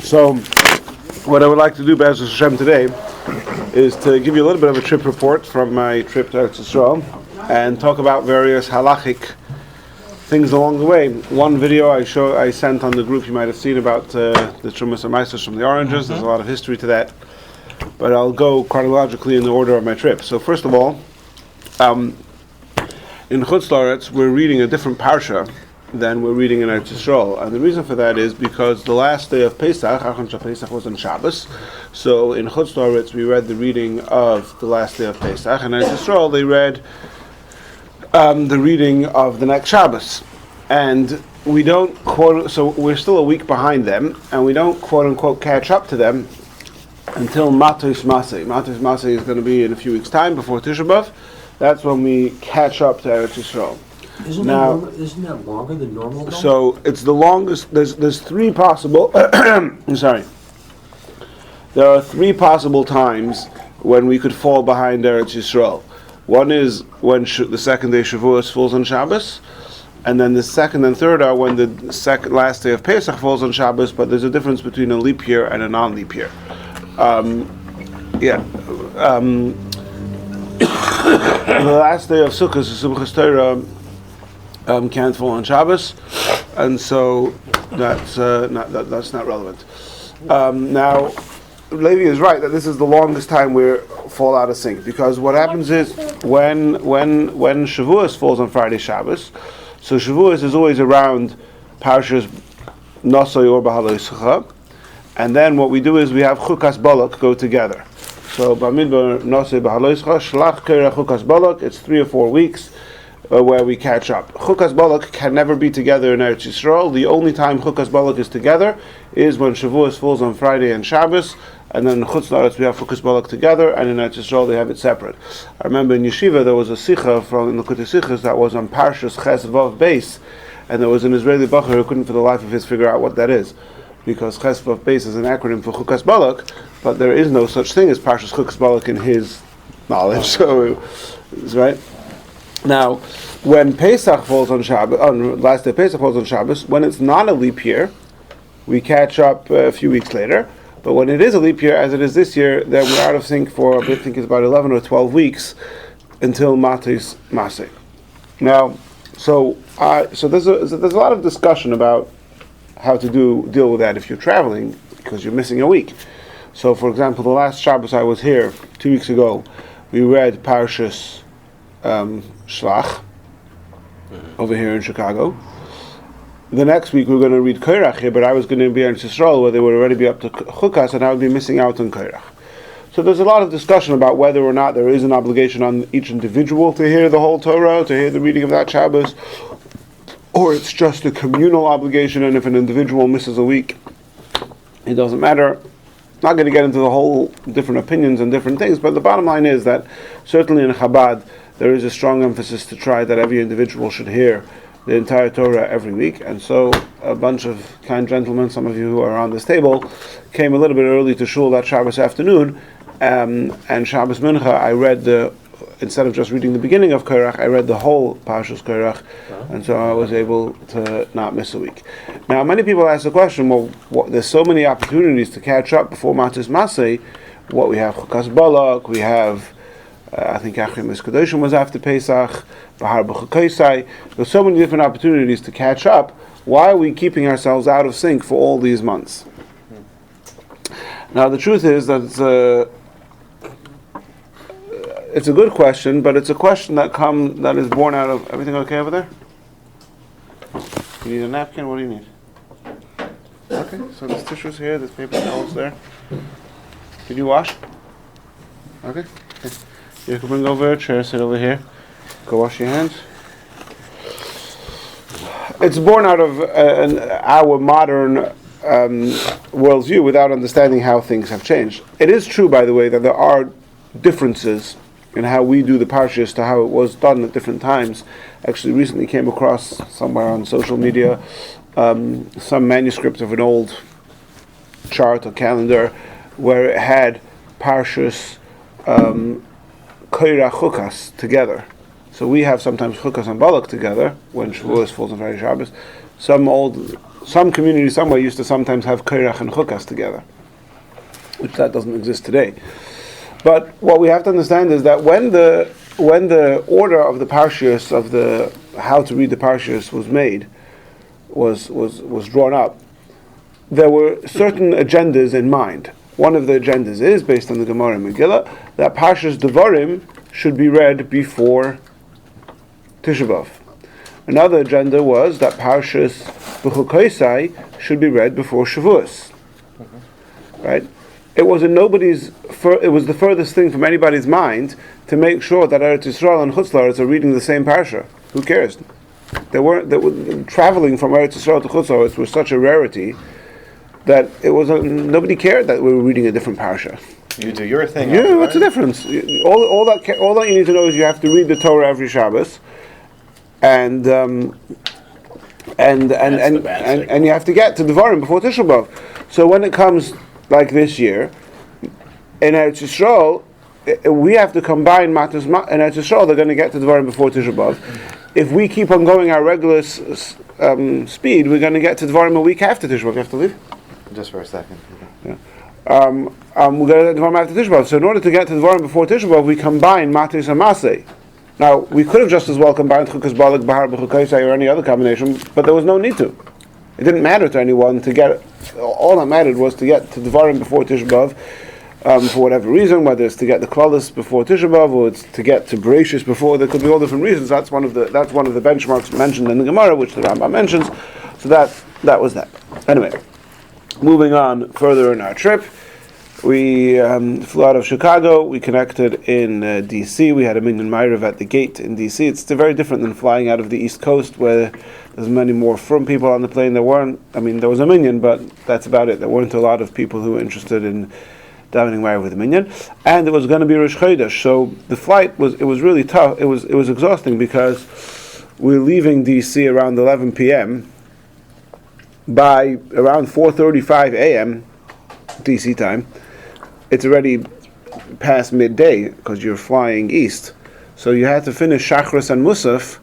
So, what I would like to do, Be'ez Hashem, today is to give you a little bit of a trip report from my trip to Eretz Yisrael and talk about various halachic things along the way. One video I sent on the group, you might have seen about the Trumas and Meisers from the oranges. There's a lot of history to that, but I'll go chronologically in the order of my trip. So first of all, in Chutz La'aretz, we're reading a different parsha than we're reading in Eretz Yisrael, and the reason for that is because the last day of Pesach, Pesach was on Shabbos. So in Chutz La'aretz we read the reading of the last day of Pesach, and in Eretz Yisrael they read the reading of the next Shabbos, and we don't quote. So we're still a week behind them, and we don't quote unquote catch up to them until Matos Masei. Matos Masei is going to be in a few weeks' time before Tisha B'Av. That's when we catch up to Eretz Yisrael. Isn't that longer than normal, though? So it's the longest. There's three possible. Sorry. There are three possible times when we could fall behind Eretz Yisrael. One is when the second day Shavuos falls on Shabbos, and then the second and third are when the last day of Pesach falls on Shabbos. But there's a difference between a leap year and a non-leap year. The last day of Sukkot, Simchas Torah, can't fall on Shabbos, and so that's not relevant. Now, Levi is right that this is the longest time we fall out of sync, because what happens is when Shavuos falls on Friday Shabbos, so Shavuos is always around Parshas Nosoi or B'Halachos, and then what we do is we have Chukas Balak go together. So B'Midbar Nosoi B'Halachos Shlach Kerach Chukas Balak. It's 3 or 4 weeks where we catch up. Chukas Balak can never be together in Eretz Yisrael. The only time Chukas Balak is together is when Shavuos falls on Friday and Shabbos, and then in Chutz La'aretz we have Chukas Balak together, and in Eretz Yisrael they have it separate. I remember in Yeshiva there was a Sicha from the Likutei Sichos that was on Parshas Ches Vav Beis, and there was an Israeli bacher who couldn't for the life of his figure out what that is, because Ches Vav Beis is an acronym for Chukas Balak, but there is no such thing as Parshas Chukas Balak in his knowledge. So, it's right. Now, when Pesach falls on Shabbos, on last day Pesach falls on Shabbos, when it's not a leap year, we catch up a few weeks later. But when it is a leap year, as it is this year, then we're out of sync for, I think it's about 11 or 12 weeks until Matos Masei. Now, so there's a lot of discussion about how to deal with that if you're traveling, because you're missing a week. So, for example, the last Shabbos I was here 2 weeks ago, we read Parshas Shlach over here in Chicago. The next week we're going to read Korach here, but I was going to be in Yisrael where they would already be up to Chukas, and I would be missing out on Korach. So there's a lot of discussion about whether or not there is an obligation on each individual to hear the whole Torah, to hear the reading of that Shabbos, or it's just a communal obligation, and if an individual misses a week, it doesn't matter. Not going to get into the whole different opinions and different things, but the bottom line is that certainly in Chabad there is a strong emphasis to try that every individual should hear the entire Torah every week, and so a bunch of kind gentlemen, some of you who are on this table, came a little bit early to shul that Shabbos afternoon, and Shabbos Mincha I read instead of just reading the beginning of Korach, I read the whole Parshas Korach, and so I was able to not miss a week. Now, many people ask the question, well, there's so many opportunities to catch up before Matos Masei. What we have Chukas Balak, we have I think Achim Eskadoshim was after Pesach, Bahar B'Chukaisai. There's so many different opportunities to catch up. Why are we keeping ourselves out of sync for all these months? Now the truth is that it's a good question, but it's a question that is born out of everything okay over there? You need a napkin? What do you need? Okay, so there's tissues here, there's paper towels there. Did you wash? Okay. You can bring over a chair, sit over here, go wash your hands. It's born out of our modern worldview without understanding how things have changed. It is true, by the way, that there are differences in how we do the parshas to how it was done at different times. Actually, recently came across somewhere on social media some manuscript of an old chart or calendar where it had parshas Korach Chukas together. So we have sometimes Chukas and Balak together when Shavuos falls on Friday Shabbos. Some old some communities somewhere used to sometimes have Kairach and Chukas together, which that doesn't exist today. But what we have to understand is that when the order of the Parshios, of the how to read the Parshios was made, was drawn up, there were certain agendas in mind. One of the agendas is, based on the Gemara and Megillah, that Parshas Devarim should be read before Tisha B'Av. Another agenda was that Parshas B'chukoisai should be read before Shavuos. Right? It was it was the furthest thing from anybody's mind to make sure that Eretz Yisrael and Chutz La'aretz are reading the same parsha. Who cares? Traveling from Eretz Yisrael to Chutz La'aretz was such a rarity that it was nobody cared that we were reading a different parsha. You do your thing. Yeah, what's the difference? All that you need to know is you have to read the Torah every Shabbos, and you have to get to Devarim before Tisha B'Av. So when it comes like this year, in Eretz Yisrael, we have to combine Matos. In Eretz Yisrael, they're going to get to Devarim before Tisha B'Av. If we keep on going our regular speed, we're going to get to Devarim a week after Tisha B'Av. You have to leave? Just for a second. Yeah. We're going to get to Devarim after Tisha B'Av. So in order to get to Devarim before Tisha B'Av, we combine Matos and Masei. Now, we could have just as well combined Chukas Balak, Bahar, B'chukaisai, or any other combination, but there was no need to. It didn't matter to anyone to get. All that mattered was to get to Devarim before Tisha B'Av, for whatever reason, whether it's to get the Klalis before Tisha B'Av, or it's to get to Bereshis before. There could be all different reasons. That's one of the benchmarks mentioned in the Gemara, which the Rambam mentions. So that was that. Anyway, moving on further in our trip, we flew out of Chicago. We connected in D.C. We had a minyan ma'ariv at the gate in D.C. It's very different than flying out of the East Coast, where there's many more from people on the plane. There was a minyan, but that's about it. There weren't a lot of people who were interested in davening ma'ariv with a minyan. And it was going to be Rosh Chodesh, so the flight was really tough. It was exhausting because we were leaving D.C. around 11 p.m. By around 4:35 a.m. D.C. time, it's already past midday because you're flying east. So you had to finish Shachris and Musaf.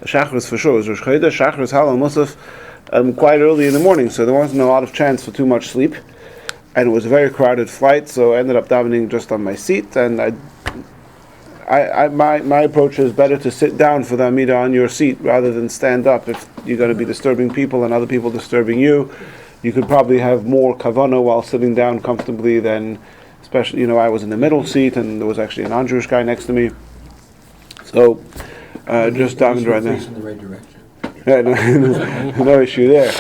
Shachris for sure was Rosh Chodesh, Shachris, Halal, Musaf, quite early in the morning. So there wasn't a lot of chance for too much sleep. And it was a very crowded flight, so I ended up davening just on my seat. And my approach is better to sit down for the Amidah on your seat rather than stand up if you're going to be disturbing people and other people disturbing you. You could probably have more kavanah while sitting down comfortably than, especially, I was in the middle seat and there was actually a non-Jewish guy next to me. So, just davened right there. Facing the right direction. Yeah, no issue there.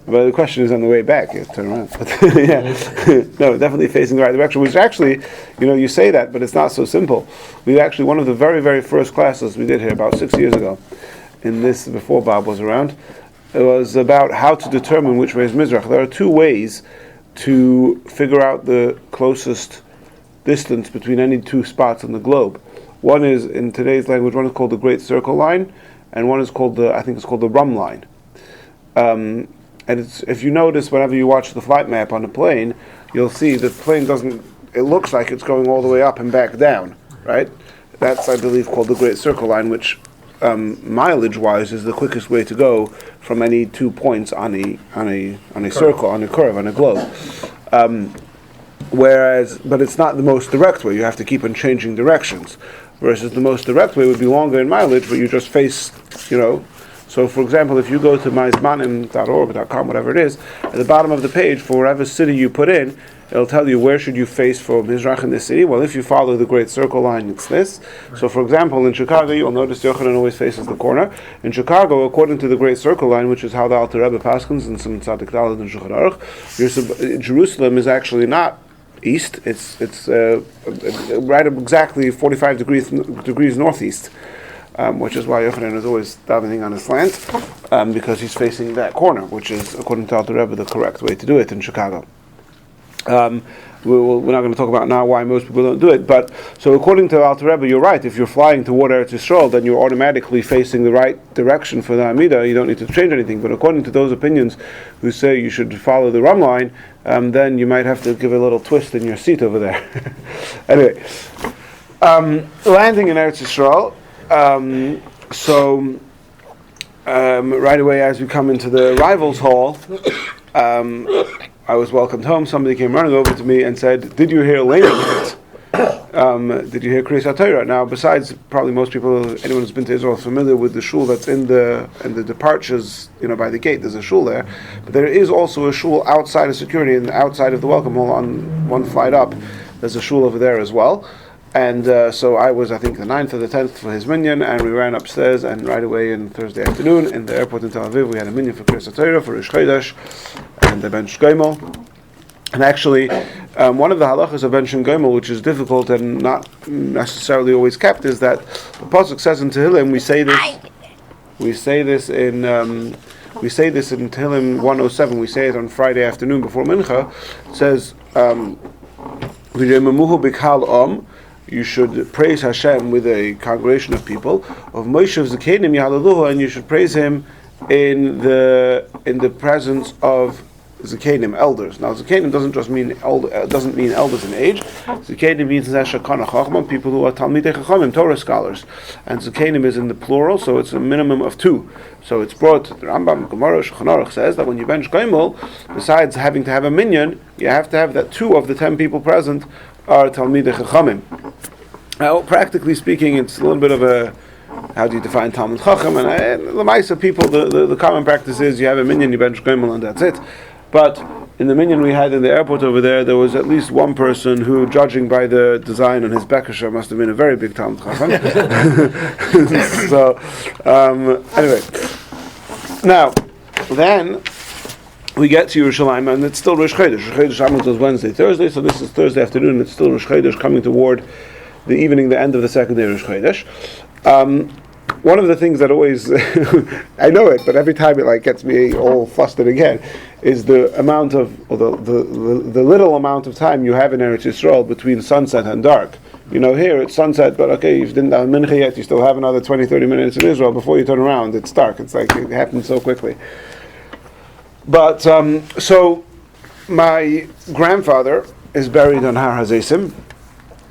But the question is on the way back, you turn around. Yeah. No, definitely facing the right direction, which actually, you say that, but it's not so simple. We actually, one of the very, very first classes we did here about 6 years ago, before Bob was around, it was about how to determine which way is Mizrach. There are two ways to figure out the closest distance between any two spots on the globe. One is, in today's language, one is called the Great Circle Line, and one is called the Rum Line. And if you notice, whenever you watch the flight map on a plane, you'll see the plane it looks like it's going all the way up and back down, right? That's, I believe, called the Great Circle Line, which mileage-wise is the quickest way to go from any 2 points on a circle, on a curve, on a globe. But it's not the most direct way. You have to keep on changing directions. Versus the most direct way would be longer in mileage, but you just face, So, for example, if you go to myzmanim.org.com, whatever it is, at the bottom of the page, for whatever city you put in, it'll tell you where should you face for Mizrach in this city. Well, if you follow the Great Circle Line, it's this. So, for example, in Chicago, you'll notice Yochanan always faces the corner. In Chicago, according to the Great Circle Line, which is how the Alter Rebbe paskins and some Tzadik Daled and Shulchan Aruch, Jerusalem is actually not east. It's right exactly 45 degrees northeast. Which is why Yochanan is always davening on a slant, because he's facing that corner, which is, according to Alter Rebbe, the correct way to do it in Chicago. We're not going to talk about now why most people don't do it, but so according to Alter Rebbe, you're right. If you're flying toward Eretz Yisrael, then you're automatically facing the right direction for the Amidah. You don't need to change anything. But according to those opinions who say you should follow the Rum Line, then you might have to give a little twist in your seat over there. Anyway, landing in Eretz Yisrael. So right away as we come into the arrivals hall, I was welcomed home. Somebody came running over to me and said, "Did you hear Lane? Did you hear Kriyas HaTorah?" Now, besides probably most people, anyone who's been to Israel is familiar with the shul that's in the departures, by the gate. There's a shul there, but there is also a shul outside of security and outside of the welcome hall on one flight up. There's a shul over there as well. And so I was, I think, the 9th or the 10th for his minyan, and we ran upstairs, and right away in Thursday afternoon in the airport in Tel Aviv, we had a minyan for Kriyas HaTorah, for Rosh Chodesh, and the Ben Shgoimel. And actually, one of the halachos of Ben Shgoimel, which is difficult and not necessarily always kept, is that the pasuk says in Tehillim, we say this in Tehillim 107. We say it on Friday afternoon before Mincha. It says, "V'rememuhu b'kal om." You should praise Hashem with a congregation of people. Of Moshe Zakenim Yahalaluhu, and you should praise Him in the presence of Zakenim, elders. Now, Zakenim doesn't just mean doesn't mean elders in age. Zakenim means Zeshakana Chachman, people who are Talmidei Chachamim, Torah scholars, and Zakenim is in the plural, so it's a minimum of 2. So it's brought. The Rambam Gemara Shulchan Aruch says that when you bench Goimel, besides having to have a minyan, you have to have that 2 of the 10 people present are Talmidei Chachamim. Now, practically speaking, it's a little bit of a, how do you define Talmud Chacham? And the Maisa people, the common practice is you have a minyan, you bench Goimel, and that's it. But in the minyan we had in the airport over there was at least one person who, judging by the design on his bekasha, must have been a very big Talmud Chacham. So, anyway. Now, then we get to Yerushalayim, and it's still Rosh Chodesh. Rosh Chodesh Amos was Wednesday, Thursday, so this is Thursday afternoon. It's still Rosh Chodesh, coming toward the evening, the end of the second day of Rosh Chodesh. One of the things that always, I know it, but every time it gets me all flustered again, is the amount of, or the little amount of time you have in Eretz Yisrael between sunset and dark. Here it's sunset, but okay, you didn't have mincha yet, you still have another 20-30 minutes in Israel before you turn around. It's dark. It's like it happens so quickly. But, so, my grandfather is buried on Har HaZeisim,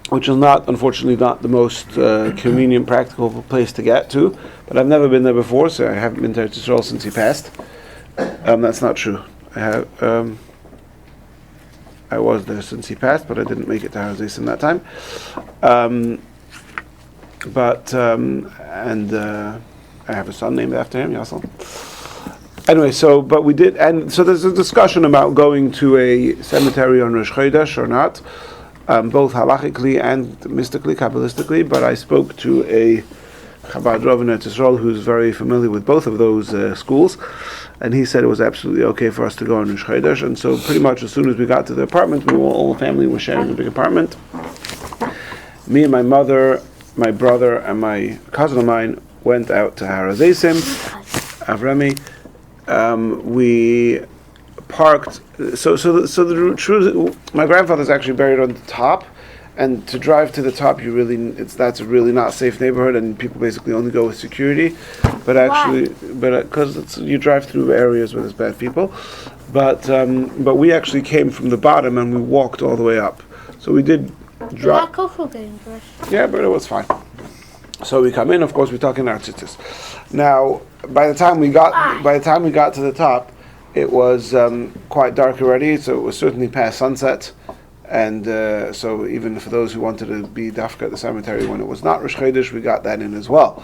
which is unfortunately not the most convenient, practical place to get to. But I've never been there before, so I haven't been to Eretz Yisrael since he passed. That's not true. I was there since he passed, but I didn't make it to Har HaZeisim that time. I have a son named after him, Yassel. Anyway, but we did, and so there's a discussion about going to a cemetery on Rosh Chodesh or not. Both halachically and mystically, kabbalistically, but I spoke to a Chabad Rav in Eretz Yisrael who's very familiar with both of those schools, and he said it was absolutely okay for us to go on Rosh Chodesh. And so pretty much as soon as we got to the apartment, all the family were sharing a big apartment. Me and my mother, my brother, and my cousin of mine went out to Har HaZeisim, Avrami. We parked. So the truth, my grandfather's actually buried on the top, and to drive to the top, that's a really not safe neighborhood, and people basically only go with security. But actually, because you drive through areas where there's bad people. But we actually came from the bottom and we walked all the way up. So we did drive. Yeah, but it was fine. So we come in. Of course, we're talking Artzitis. Now, by the time we got to the top, it was quite dark already, so it was certainly past sunset, and so even for those who wanted to be dafka at the cemetery when it was not Rosh Chodesh, we got that in as well.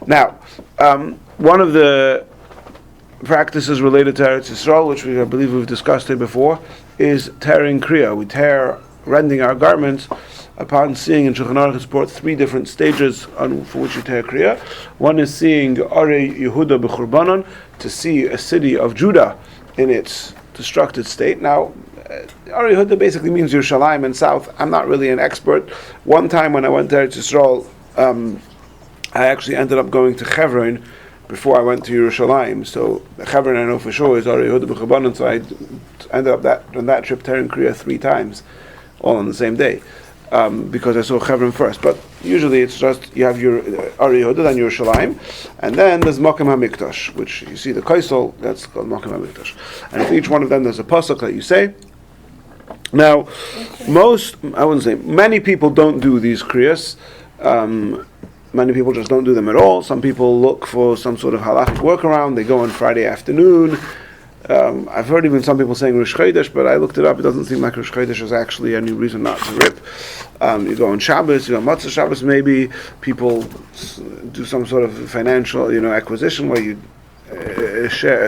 Now, one of the practices related to Eretz Yisrael, which I believe we've discussed here before, is tearing kriya. We rending our garments upon seeing in Shulchan Aruch Report 3 different stages for which you tear kriya. One is seeing Arei Yehuda b'churbanon, to see a city of Judah in its destructed state. Now, Arei Yehuda basically means Yerushalayim and south. I'm not really an expert. One time when I went to Eretz Yisrael, I actually ended up going to Hebron before I went to Yerushalayim. So Hebron I know for sure is Arei Yehuda b'churbanon, so I ended up on that trip tearing kriya 3 times, all on the same day. Because I saw Hebron first, but usually it's just you have your Arei Yehuda, then Yerushalayim, and then there's Makom HaMikdash, which you see the Kaisel, that's called Makom HaMikdash, and for each one of them there's a pasuk that you say. Now, many people don't do these kriyas. Many people just don't do them at all. Some people look for some sort of halachic workaround. They go on Friday afternoon. I've heard even some people saying Rosh Chodesh, but I looked it up. It doesn't seem like Rosh Chodesh is actually any reason not to rip. You go on Shabbos, you go on Matzah Shabbos maybe. People do some sort of financial, acquisition where you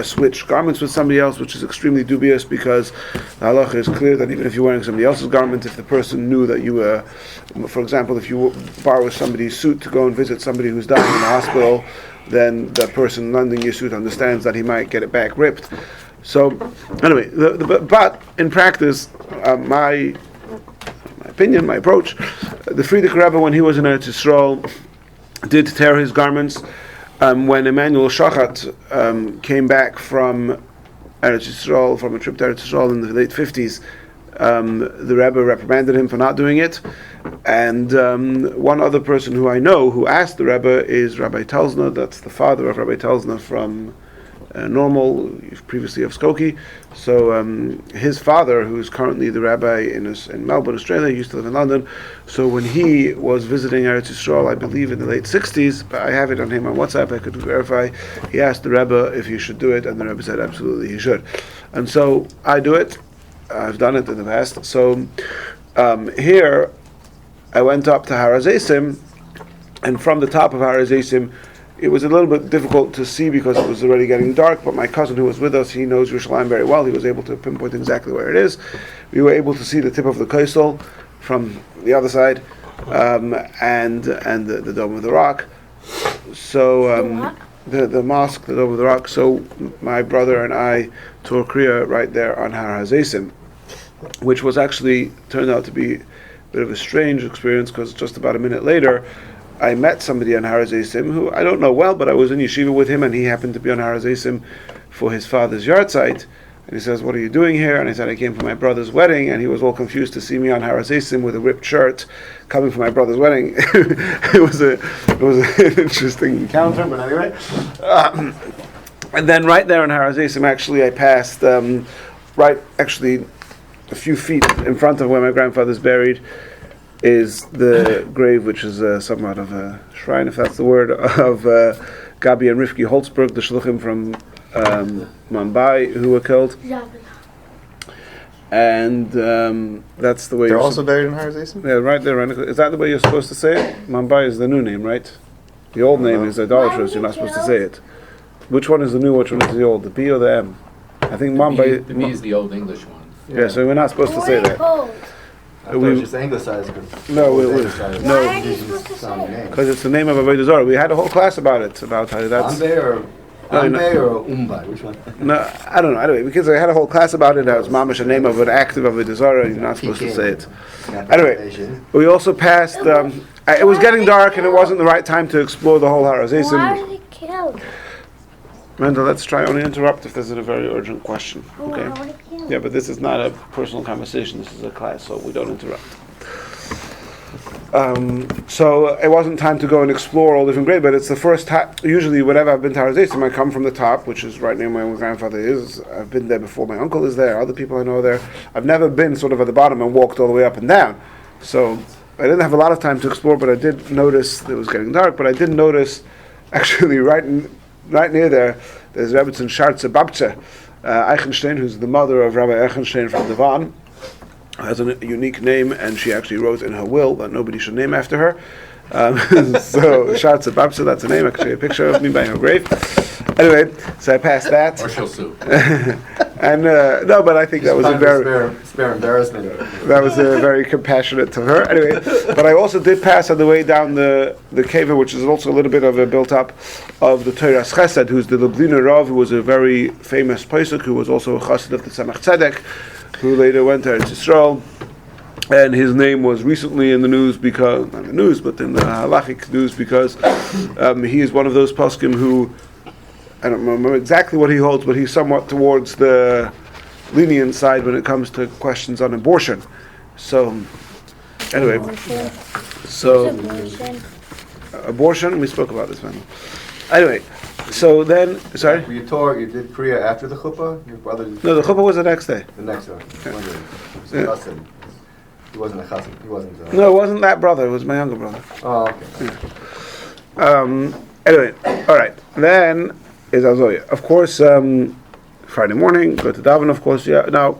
switch garments with somebody else, which is extremely dubious because the halacha is clear that even if you're wearing somebody else's garment, if the person knew that you were, for example, if you borrow somebody's suit to go and visit somebody who's dying in the hospital, then the person lending your suit understands that he might get it back ripped. So, anyway, but in practice, my opinion, my approach, the Frierdiker Rebbe, when he was in Eretz Yisrael, did tear his garments. When Emmanuel Shachat came back from Eretz Yisrael, from a trip to Eretz Yisrael in the late 50s, the Rebbe reprimanded him for not doing it. And one other person who I know who asked the Rebbe is Rabbi Telzner. That's the father of Rabbi Telzner from Normal, previously of Skokie. So his father, who's currently the rabbi in Melbourne, Australia, used to live in London. So when he was visiting Eretz Yisrael, I believe in the late 60s, but I have it on him on WhatsApp, I could verify, he asked the Rebbe if he should do it, and the Rebbe said absolutely he should. And so I do it. I've done it in the past. So here, I went up to Har HaZeisim, and from the top of Har HaZeisim, it was a little bit difficult to see because it was already getting dark, but my cousin who was with us, he knows Yerushalayim very well. He was able to pinpoint exactly where it is. We were able to see the tip of the Kaisel from the other side, and the Dome of the Rock. So the mosque, the Dome of the Rock. So my brother and I tore Kriya right there on Har HaZeisim, which was actually turned out to be a bit of a strange experience because just about a minute later, I met somebody on Har HaZeisim who I don't know well, but I was in yeshiva with him, and he happened to be on Har HaZeisim for his father's yahrzeit. And he says, "What are you doing here?" And I said, "I came for my brother's wedding." And he was all confused to see me on Har HaZeisim with a ripped shirt, coming for my brother's wedding. it was an interesting encounter, but anyway. And then right there on Har HaZeisim, actually, I passed a few feet in front of where my grandfather's buried, is the grave, which is somewhat of a shrine, if that's the word, of Gabi and Rivki Holzberg, the shluchim from Mumbai, who were killed. And that's the way they're also buried in Har HaZeisim? Yeah, right there. Is that the way you're supposed to say it? Mumbai is the new name, right? The old name is idolatrous, you're not supposed to say it. Which one is the new, which one is the old? The B or the M? I think Mumbai... The B is the old English one. Yeah, so we're not supposed to say that. I thought it was just anglicized. No, name. because it's the name of Avodah Zarah. We had a whole class about it, about how that's... Ambe or Umbai? Which one? No, I don't know. Anyway, because I had a whole class about it, how it's mamash a name of an active Avodah Zarah, you're not supposed to say it. Anyway, we also passed... it was getting dark and it wasn't the right time to explore the whole Har HaZeisim. Why are they killed? Manda, let's try only interrupt if there's a very urgent question. Okay? Why are they killed? Yeah, but this is not a personal conversation. This is a class, so we don't interrupt. So it wasn't time to go and explore all different graves, but it's the first time. Usually, whenever I've been to Har HaZeisim, I come from the top, which is right near where my grandfather is. I've been there before. My uncle is there. Other people I know are there. I've never been sort of at the bottom and walked all the way up and down. So I didn't have a lot of time to explore, but I did notice it was getting dark. But I did notice, actually, right near there, there's Rebbetzin Shartze Babche Eichenstein, who's the mother of Rabbi Eichenstein from Devon, has a unique name, and she actually wrote in her will that nobody should name after her. So Shartze Babche, that's a name. Actually, a picture of me by her grave. Anyway, so I passed that. Or she'll sue. And no, but I think that was a very spare embarrassment. that was very compassionate to her. Anyway, but I also did pass on the way down the keva, which is also a little bit of a built up of the Toras Chesed, who's the Lubliner Rav, who was a very famous posek, who was also a chassid of the Tzemach Tzedek, who later went to Eretz Yisrael. And his name was recently in the news because, not in the news, but in the Halachic news, because he is one of those poskim who, I don't remember exactly what he holds, but he's somewhat towards the lenient side when it comes to questions on abortion. So, anyway, abortion, we spoke about this, man. Anyway, so then, sorry? You did Kriya after the chuppah? Your brother? No, the chuppah was the next day. The next one. Yeah. He wasn't a chassid. He wasn't. No, it wasn't that brother. It was my younger brother. Oh, okay. Anyway, all right. Then is Azoya. Of course, Friday morning, go to daven. Of course, yeah. Now,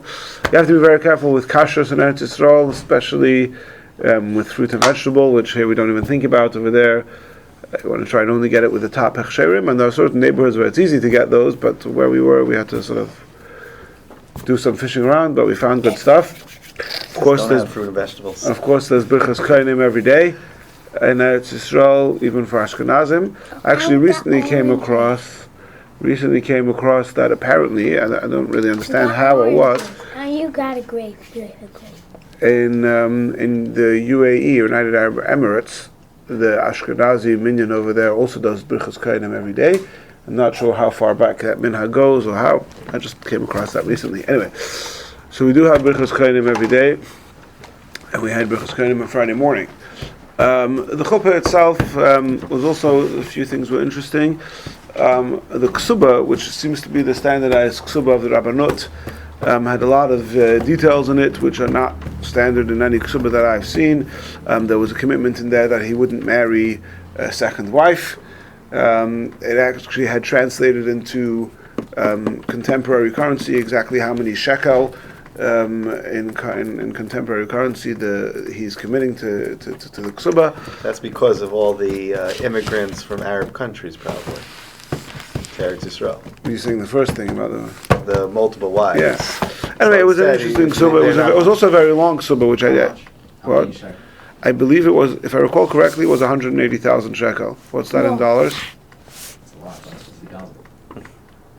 you have to be very careful with kashrus in Eretz Yisrael, especially with fruit and vegetable, which here we don't even think about over there. You want to try and only get it with the top hechsherim, and there are certain neighborhoods where it's easy to get those, but where we were, we had to sort of do some fishing around, but we found good stuff. Of course, Don't there's have fruit and vegetables. Of course, there's birchas kohanim every day in Eretz Yisrael, even for Ashkenazim. I actually recently came across that apparently, and I don't really understand how or what, You got a grape. in the UAE, United Arab Emirates, the Ashkenazi minyan over there also does birchas kohanim every day. I'm not sure how far back that minhag goes or how. I just came across that recently. Anyway, so we do have birchas kohanim every day, and we had birchas kohanim on Friday morning. The chuppah itself was also, a few things were interesting. The ksuba, which seems to be the standardized ksuba of the Rabbanut, had a lot of details in it which are not standard in any ksuba that I've seen. There was a commitment in there that he wouldn't marry a second wife. It actually had translated into contemporary currency exactly how many shekel in contemporary currency he's committing to the ksuba. That's because of all the immigrants from Arab countries, probably, to Eretz Yisrael. You're saying the first thing about The multiple wives. Yes. Anyway, it was an interesting ksuba. It was also a very long ksuba, which I did. What? I believe it was, if I recall correctly, it was 180,000 shekel. What's that in dollars? It's a lot, but it's 50,000.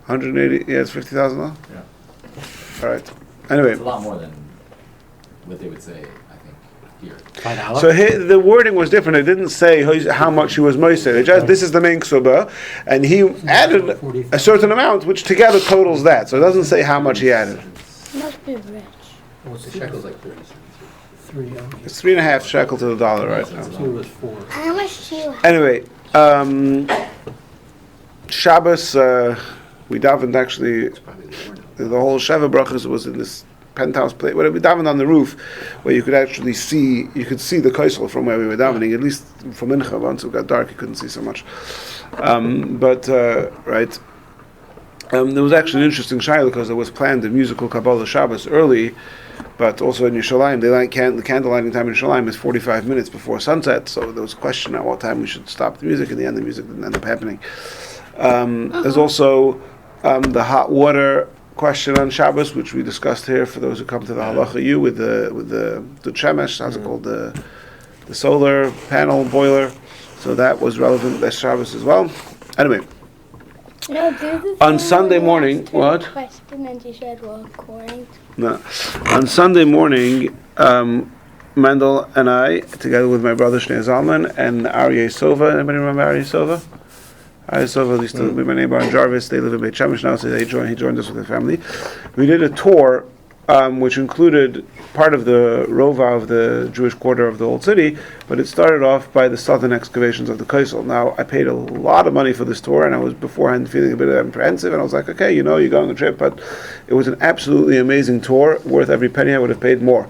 180. Yeah, it's 50,000. Yeah. All right. Anyway. It's a lot more than what they would say, I think, here. So the wording was different. It didn't say how much he was moised. It just, this is the main ksuba, and he added a certain amount, which together totals that. So it doesn't say how much he added. Must be rich. Well, the shekel's like 30. It's 3.5 shekel to the dollar right now. Two is 4. How much do you have? Anyway, Shabbos, we davened actually. The whole Sheva Brachas was in this penthouse place. Where we davened on the roof, where you could actually see the kaisel from where we were davening. At least from Mincha, once it got dark, you couldn't see so much. Right. There was actually an interesting shayla because there was planned a musical Kabbalah Shabbos early, but also in Yerushalayim, the candle lighting time in Yerushalayim is 45 minutes before sunset, so there was a question at what time we should stop the music. In the end, the music didn't end up happening. There's also the hot water question on Shabbos, which we discussed here for those who come to the Halacha U with the Shemesh, how's it called, the solar panel boiler. So that was relevant this Shabbos as well. Anyway. No, On Sunday morning, what? Question and you said, well, according to... No. On Sunday morning, Mendel and I, together with my brother Shnei Zalman and Aryeh Sova, anybody remember Aryeh Sova? Aryeh Sova used to be my neighbor in Jarvis. They live in Beit Shemesh now, so he joined us with his family. We did a tour, which included part of the Rova of the Jewish quarter of the Old City, but it started off by the southern excavations of the Kaisel. Now, I paid a lot of money for this tour, and I was beforehand feeling a bit apprehensive, and I was like, okay, you're going on the trip, but it was an absolutely amazing tour, worth every penny. I would have paid more.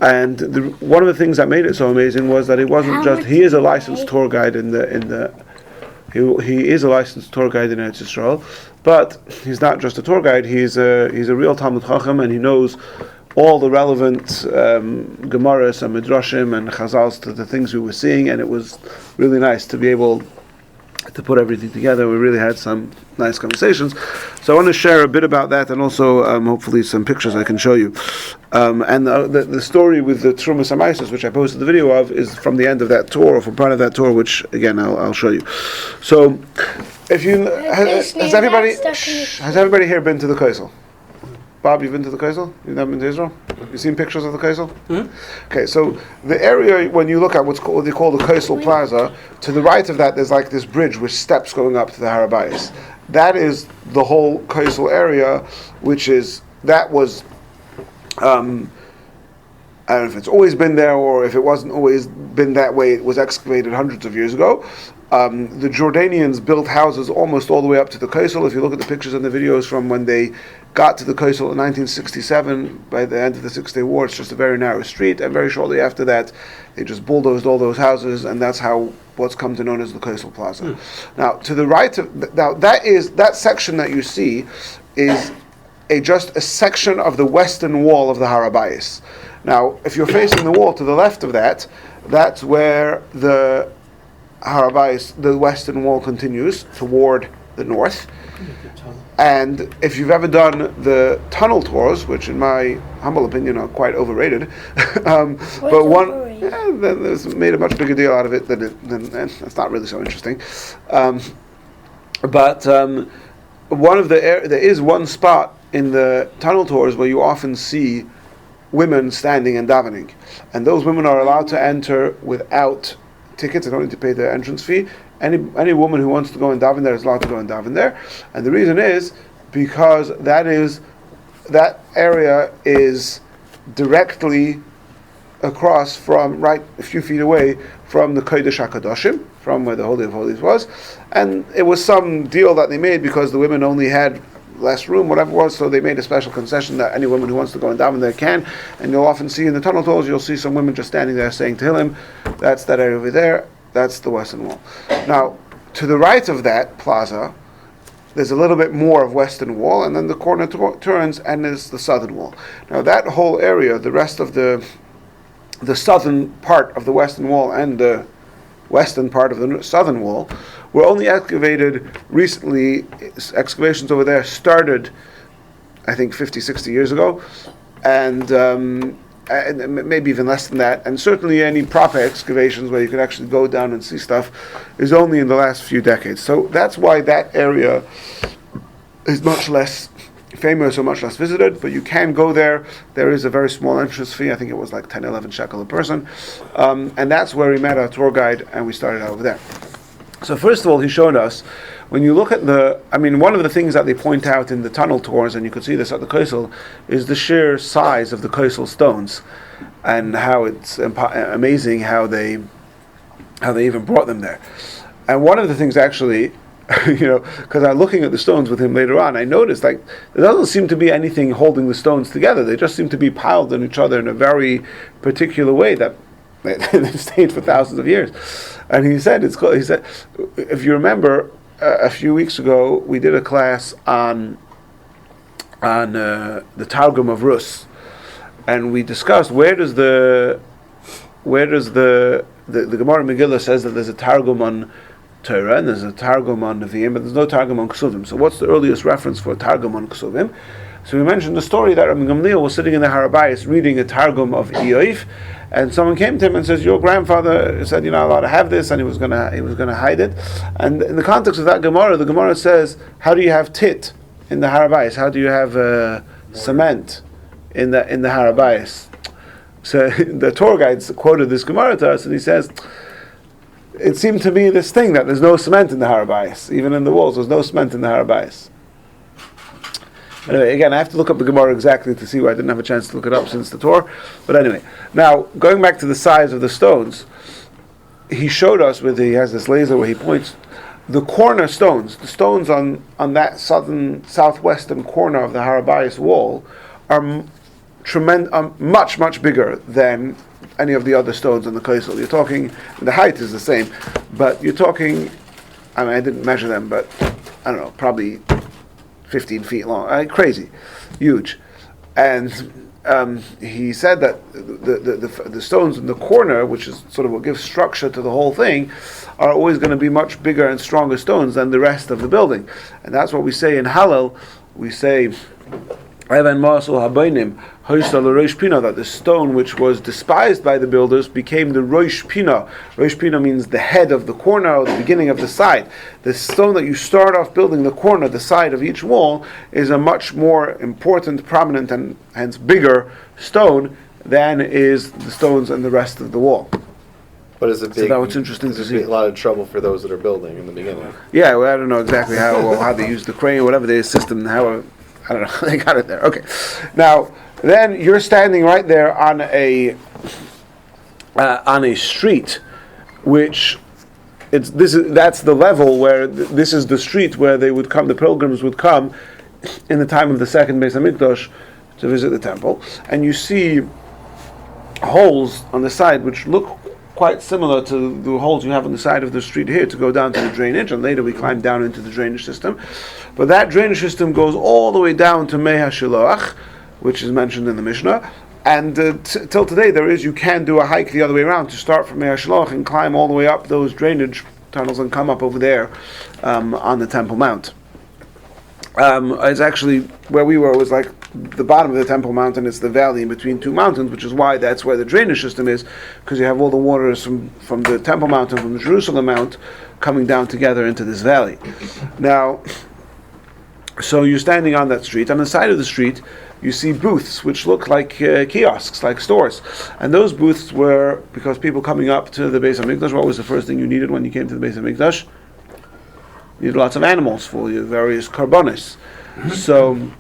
And one of the things that made it so amazing was that it wasn't just, he is a licensed tour guide he is a licensed tour guide in Eretz Yisrael, but he's not just a tour guide, he's a real Talmud Chacham, and he knows all the relevant Gemaras and Midrashim and Chazals to the things we were seeing, and it was really nice to be able to put everything together. We really had some nice conversations. So I want to share a bit about that, and also hopefully some pictures I can show you. And the story with the Trumas Amaisos, which I posted the video of, is from the end of that tour, or from part of that tour, which again I'll show you. So, if you has everybody here been to the Kaisel? Bob, you've been to the Kaisel? You've never been to Israel? You've seen pictures of the Kaisel? Mm-hmm. Okay, so the area, when you look at what they call the Kaisel Plaza, to the right of that there's like this bridge with steps going up to the Harabayas. That is the whole Kaisel area, that was I don't know if it's always been there or if it wasn't always been that way. It was excavated hundreds of years ago. The Jordanians built houses almost all the way up to the Kaisel. If you look at the pictures and the videos from when they got to the Kaisel in 1967, by the end of the Six-Day War, it's just a very narrow street, and very shortly after that, they just bulldozed all those houses, and that's how what's come to known as the Kaisel Plaza. Now, to the right of that section that you see is just a section of the western wall of the Harabayis. Now, if you're facing the wall to the left of that, that's where the Harabayis, the western wall, continues toward the north. And if you've ever done the tunnel tours, which in my humble opinion are quite overrated, but one there's made a much bigger deal out of it than it's not really so interesting. But one of there is one spot in the tunnel tours where you often see women standing and davening, and those women are allowed to enter without tickets. They don't need to pay their entrance fee. Any woman who wants to go and daven there is allowed to go and daven there, and the reason is because that area is directly across from, right a few feet away from the Kodesh HaKadoshim, from where the Holy of Holies was, and it was some deal that they made because the women only had less room, whatever it was, so they made a special concession that any woman who wants to go and daven there can, and you'll often see in the tunnel tours, you'll see some women just standing there saying Tehillim. That's that area over there, that's the western wall. Now, to the right of that plaza, there's a little bit more of western wall, and then the corner turns and there's the southern wall. Now that whole area, the rest of the southern part of the western wall and the western part of the southern wall were only excavated recently. Excavations over there started, I think, 50, 60 years ago, and maybe even less than that, and certainly any proper excavations where you could actually go down and see stuff is only in the last few decades. So that's why that area is much less famous or much less visited, but you can go there. There is a very small entrance fee. I think it was like 10, 11 shekel a person, and that's where we met our tour guide, and we started out over there. So first of all, he showed us, when you look at one of the things that they point out in the tunnel tours, and you could see this at the Kaisel, is the sheer size of the Kaisel stones, and how it's amazing how they even brought them there. And one of the things actually, because I'm looking at the stones with him later on, I noticed there doesn't seem to be anything holding the stones together. They just seem to be piled on each other in a very particular way that they've stayed for thousands of years. And he said, if you remember, a few weeks ago we did a class on the Targum of Rus, and we discussed where does the Gemara Megillah says that there's a Targum on Torah and there's a Targum on Nevi'im, but there's no Targum on Ksuvim. So what's the earliest reference for a Targum on Ksuvim? So we mentioned the story that Rabbi Gamliel was sitting in the Harabayis reading a Targum of Eoif, and someone came to him and says, "Your grandfather said you're not allowed to have this, and he was going to hide it." And in the context of that Gemara, the Gemara says, "How do you have tit in the Harabayis? How do you have cement in the Harabayis?" So the tour guide quoted this Gemara to us, and he says, "It seemed to be this thing that there's no cement in the Harabayis, even in the walls. There's no cement in the Harabayis." Anyway, again, I have to look up the Gemara exactly to see why I didn't have a chance to look it up since the tour. But anyway, now going back to the size of the stones, he showed us he has this laser where he points the corner stones, the stones on that southwestern corner of the Harabayis wall are much bigger than any of the other stones on the Kaisel. You're talking, the height is the same, but you're talking, I didn't measure them, but I don't know, probably 15 feet long, crazy, huge. And he said that the stones in the corner, which is sort of what gives structure to the whole thing, are always going to be much bigger and stronger stones than the rest of the building. And that's what we say in Hallel. We say, that the stone which was despised by the builders became the Rosh Pina. Rosh Pina means the head of the corner or the beginning of the side. The stone that you start off building, the corner, the side of each wall, is a much more important, prominent, and hence bigger stone than is the stones in the rest of the wall. But it's a big. So that was interesting to see. A lot of trouble for those that are building in the beginning. Yeah, well, I don't know exactly how they use the crane, whatever their system, I don't know how they got it there. Okay. Now, then you're standing right there on a street, which that's the level where this is the street where they would come. The pilgrims would come in the time of the second Beis Hamikdash to visit the temple, and you see holes on the side which look quite similar to the holes you have on the side of the street here to go down to the drainage, and later we climb down into the drainage system. But that drainage system goes all the way down to Mei HaShiloach, which is mentioned in the Mishnah, and till today you can do a hike the other way around, to start from Mei HaShiloach and climb all the way up those drainage tunnels and come up over there on the Temple Mount. It's actually, where we were, was like the bottom of the Temple Mount, and it's the valley in between two mountains, which is why that's where the drainage system is, because you have all the waters from the Temple Mount and from the Jerusalem Mount coming down together into this valley. Now, so you're standing on that street. On the side of the street, you see booths which look like kiosks, like stores. And those booths were because people coming up to the Beis Hamikdash. What was the first thing you needed when you came to the Beis Hamikdash? You needed lots of animals for your various karbonis. So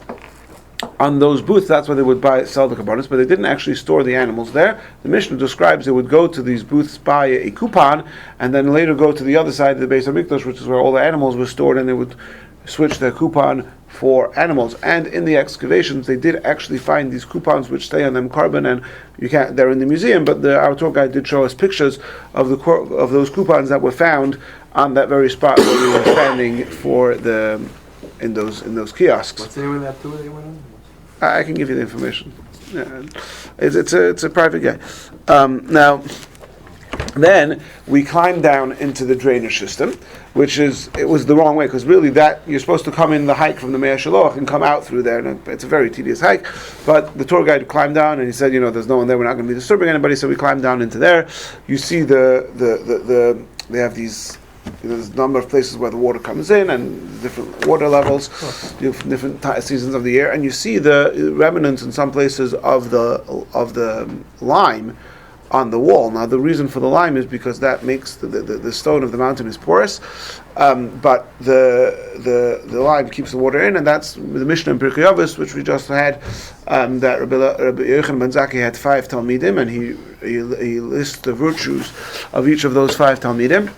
on those booths, that's where they would sell the karbonis, but they didn't actually store the animals there. The Mishnah describes they would go to these booths, buy a coupon, and then later go to the other side of the Beis Hamikdash, which is where all the animals were stored, and they would switch their coupon for animals. And in the excavations, they did actually find these coupons which stay on them carbon, and they're in the museum, but our tour guide did show us pictures of those coupons that were found on that very spot where we were standing in those kiosks. What's the name of that tour they went on? I can give you the information. Yeah. It's a private guy. Now, then we climbed down into the drainage system, it was the wrong way, because really that you're supposed to come in the hike from the Mei HaShiloach and come out through there, and it's a very tedious hike. But the tour guide climbed down and he said, there's no one there, we're not going to be disturbing anybody, so we climbed down into there. You see they have these. There's a number of places where the water comes in and different water levels, different seasons of the year, and you see the remnants in some places of the lime on the wall. Now the reason for the lime is because that makes the stone of the mountain is porous, but the lime keeps the water in, and that's the Mishnah in Pirkei Avos, which we just had, that Rabbi Yochanan ben Zakkai had 5 Talmidim, and he lists the virtues of each of those 5 Talmidim.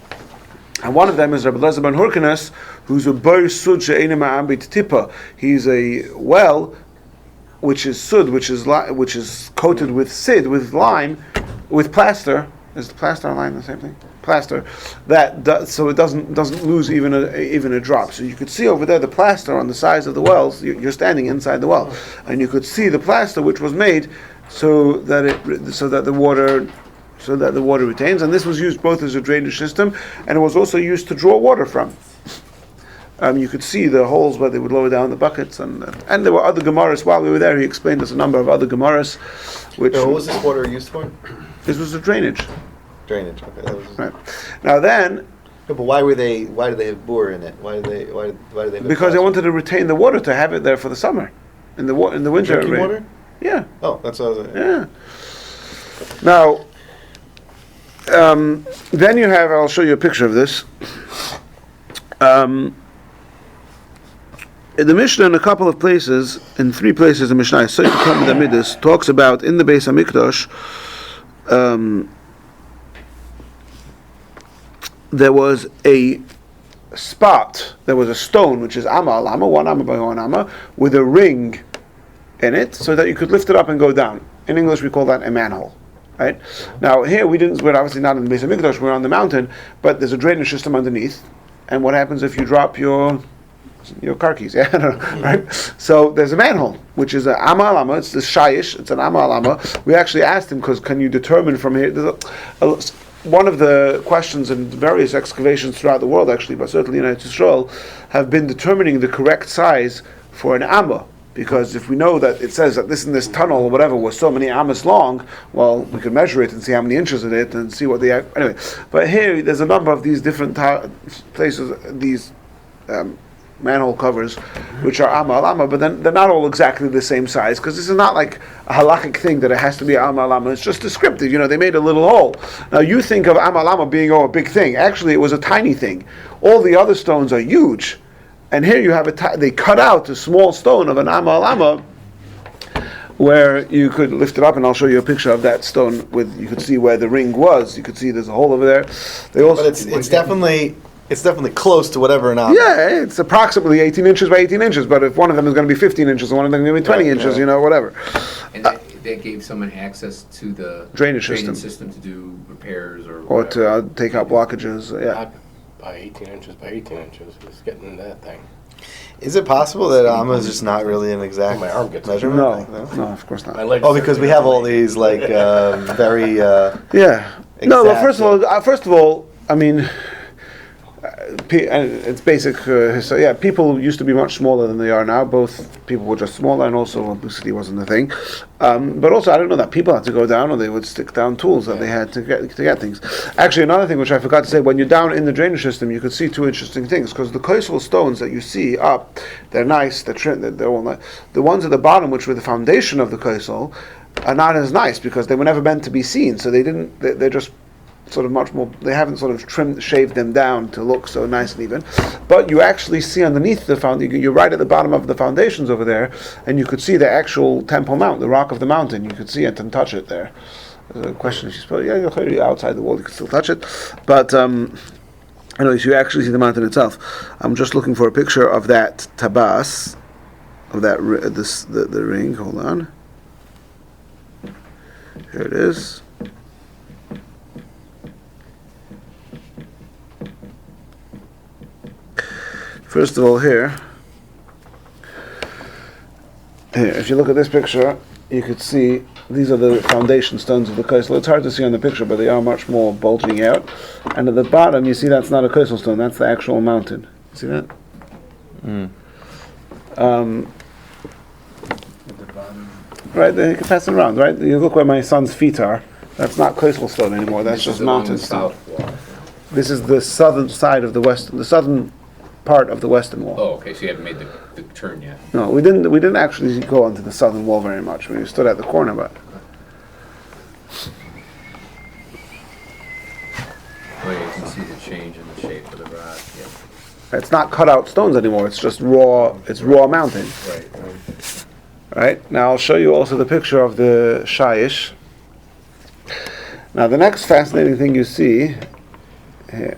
And one of them is Rabbi Eliezer ben Hurkanas, who's a bar sud she'eina ma'ambit tipa. He's a well, which is sud, which is coated with sid, with lime, with plaster. Is the plaster and lime the same thing? Plaster. So it doesn't lose even a drop. So you could see over there the plaster on the sides of the wells. You're standing inside the well, and you could see the plaster which was made so that the water retains, and this was used both as a drainage system, and it was also used to draw water from. You could see the holes where they would lower down the buckets, and there were other Gemaras. While we were there, he explained us a number of other Gemaras. What was this water used for? This was a drainage. Drainage. Okay. That was Right. Now then. No, but why did they have boor in it? Why did they have Because they wanted to retain the water to have it there for the summer, in the winter. Drinking water? Yeah. Oh, that's what I was. Yeah. Now. Then you have, I'll show you a picture of this. In the Mishnah, in a couple of places, in 3 places, the Mishnah talks about in the Beis Hamikdash. There was a spot. There was a stone, which is amma al amma, 1 amma by 1 amma, with a ring in it, so that you could lift it up and go down. In English, we call that a manhole. Right? Now here we're obviously not in the Beis Hamikdash, we're on the mountain, but there's a drainage system underneath. And what happens if you drop your car keys? Yeah, right? So there's a manhole, which is an amma al amma. It's the shayish. It's an amma al amma. We actually asked him, because can you determine from here? One of the questions in various excavations throughout the world, actually, but certainly in Eretz Yisrael, have been determining the correct size for an amma. Because if we know that it says that this tunnel or whatever was so many amas long, well, we could measure it and see how many inches in it and see what anyway. But here, there's a number of these different places, these manhole covers, which are amma al amma, but then they're not all exactly the same size, because this is not like a halachic thing that it has to be amma al amma. It's just descriptive. They made a little hole. Now you think of amma al amma being a big thing. Actually, it was a tiny thing. All the other stones are huge. And here you have they cut out a small stone of an amma alama, where you could lift it up, and I'll show you a picture of that stone. You could see where the ring was. You could see there's a hole over there. They also, But it's definitely close to whatever an amma. yeah, it's approximately 18 inches by 18 inches. But if one of them is going to be 15 inches and one of them is going to be 20 inches, whatever. And that gave someone access to the Drainage system. to do repairs or Or whatever. to take out blockages. Yeah. Not by 18 inches by 18 inches. It's getting into that thing. Is it possible that amma is just not really an exact My arm gets it. measurement? No, Like, no, of course not. My legs Oh, because we have all these like very. Yeah. No, well, Exact, first of all, I mean, and it's basic. People used to be much smaller than they are now. Both people were just smaller, and also obesity wasn't a thing. But also, I don't know that people had to go down, or they would stick down tools that they had to get things. Actually, another thing which I forgot to say: when you're down in the drainage system, you could see two interesting things, because the coastal stones that you see up, they're nice, they're all nice. The ones at the bottom, which were the foundation of the coastal, are not as nice because they were never meant to be seen. So they're just sort of much more, they haven't sort of shaved them down to look so nice and even. But you actually see underneath the foundation, you're right at the bottom of the foundations over there, and you could see the actual Temple Mount, the rock of the mountain. You could see it and touch it there. The question is, you're outside the wall, you can still touch it. But anyways, you actually see the mountain itself. I'm just looking for a picture of that tabas, of that the ring. Hold on. Here it is. First of all, here, if you look at this picture, you could see these are the foundation stones of the coastal. It's hard to see on the picture, but they are much more bulging out. And at the bottom, you see that's not a coastal stone, that's the actual mountain. See that? Right, you can pass it around, right? You look where my son's feet are. That's not coastal stone anymore, that's just mountain stone. This is the southern side of the southern part of the western wall. Oh, okay, so you haven't made the turn yet. No, we didn't actually go onto the southern wall very much. We stood at the corner, but Oh, yeah, you can see the change in the shape of the rock. Yeah. it's not cut out stones anymore. It's just raw. It's raw mountain. Right. Now I'll show you also the picture of the shayish. Now the next fascinating thing you see here.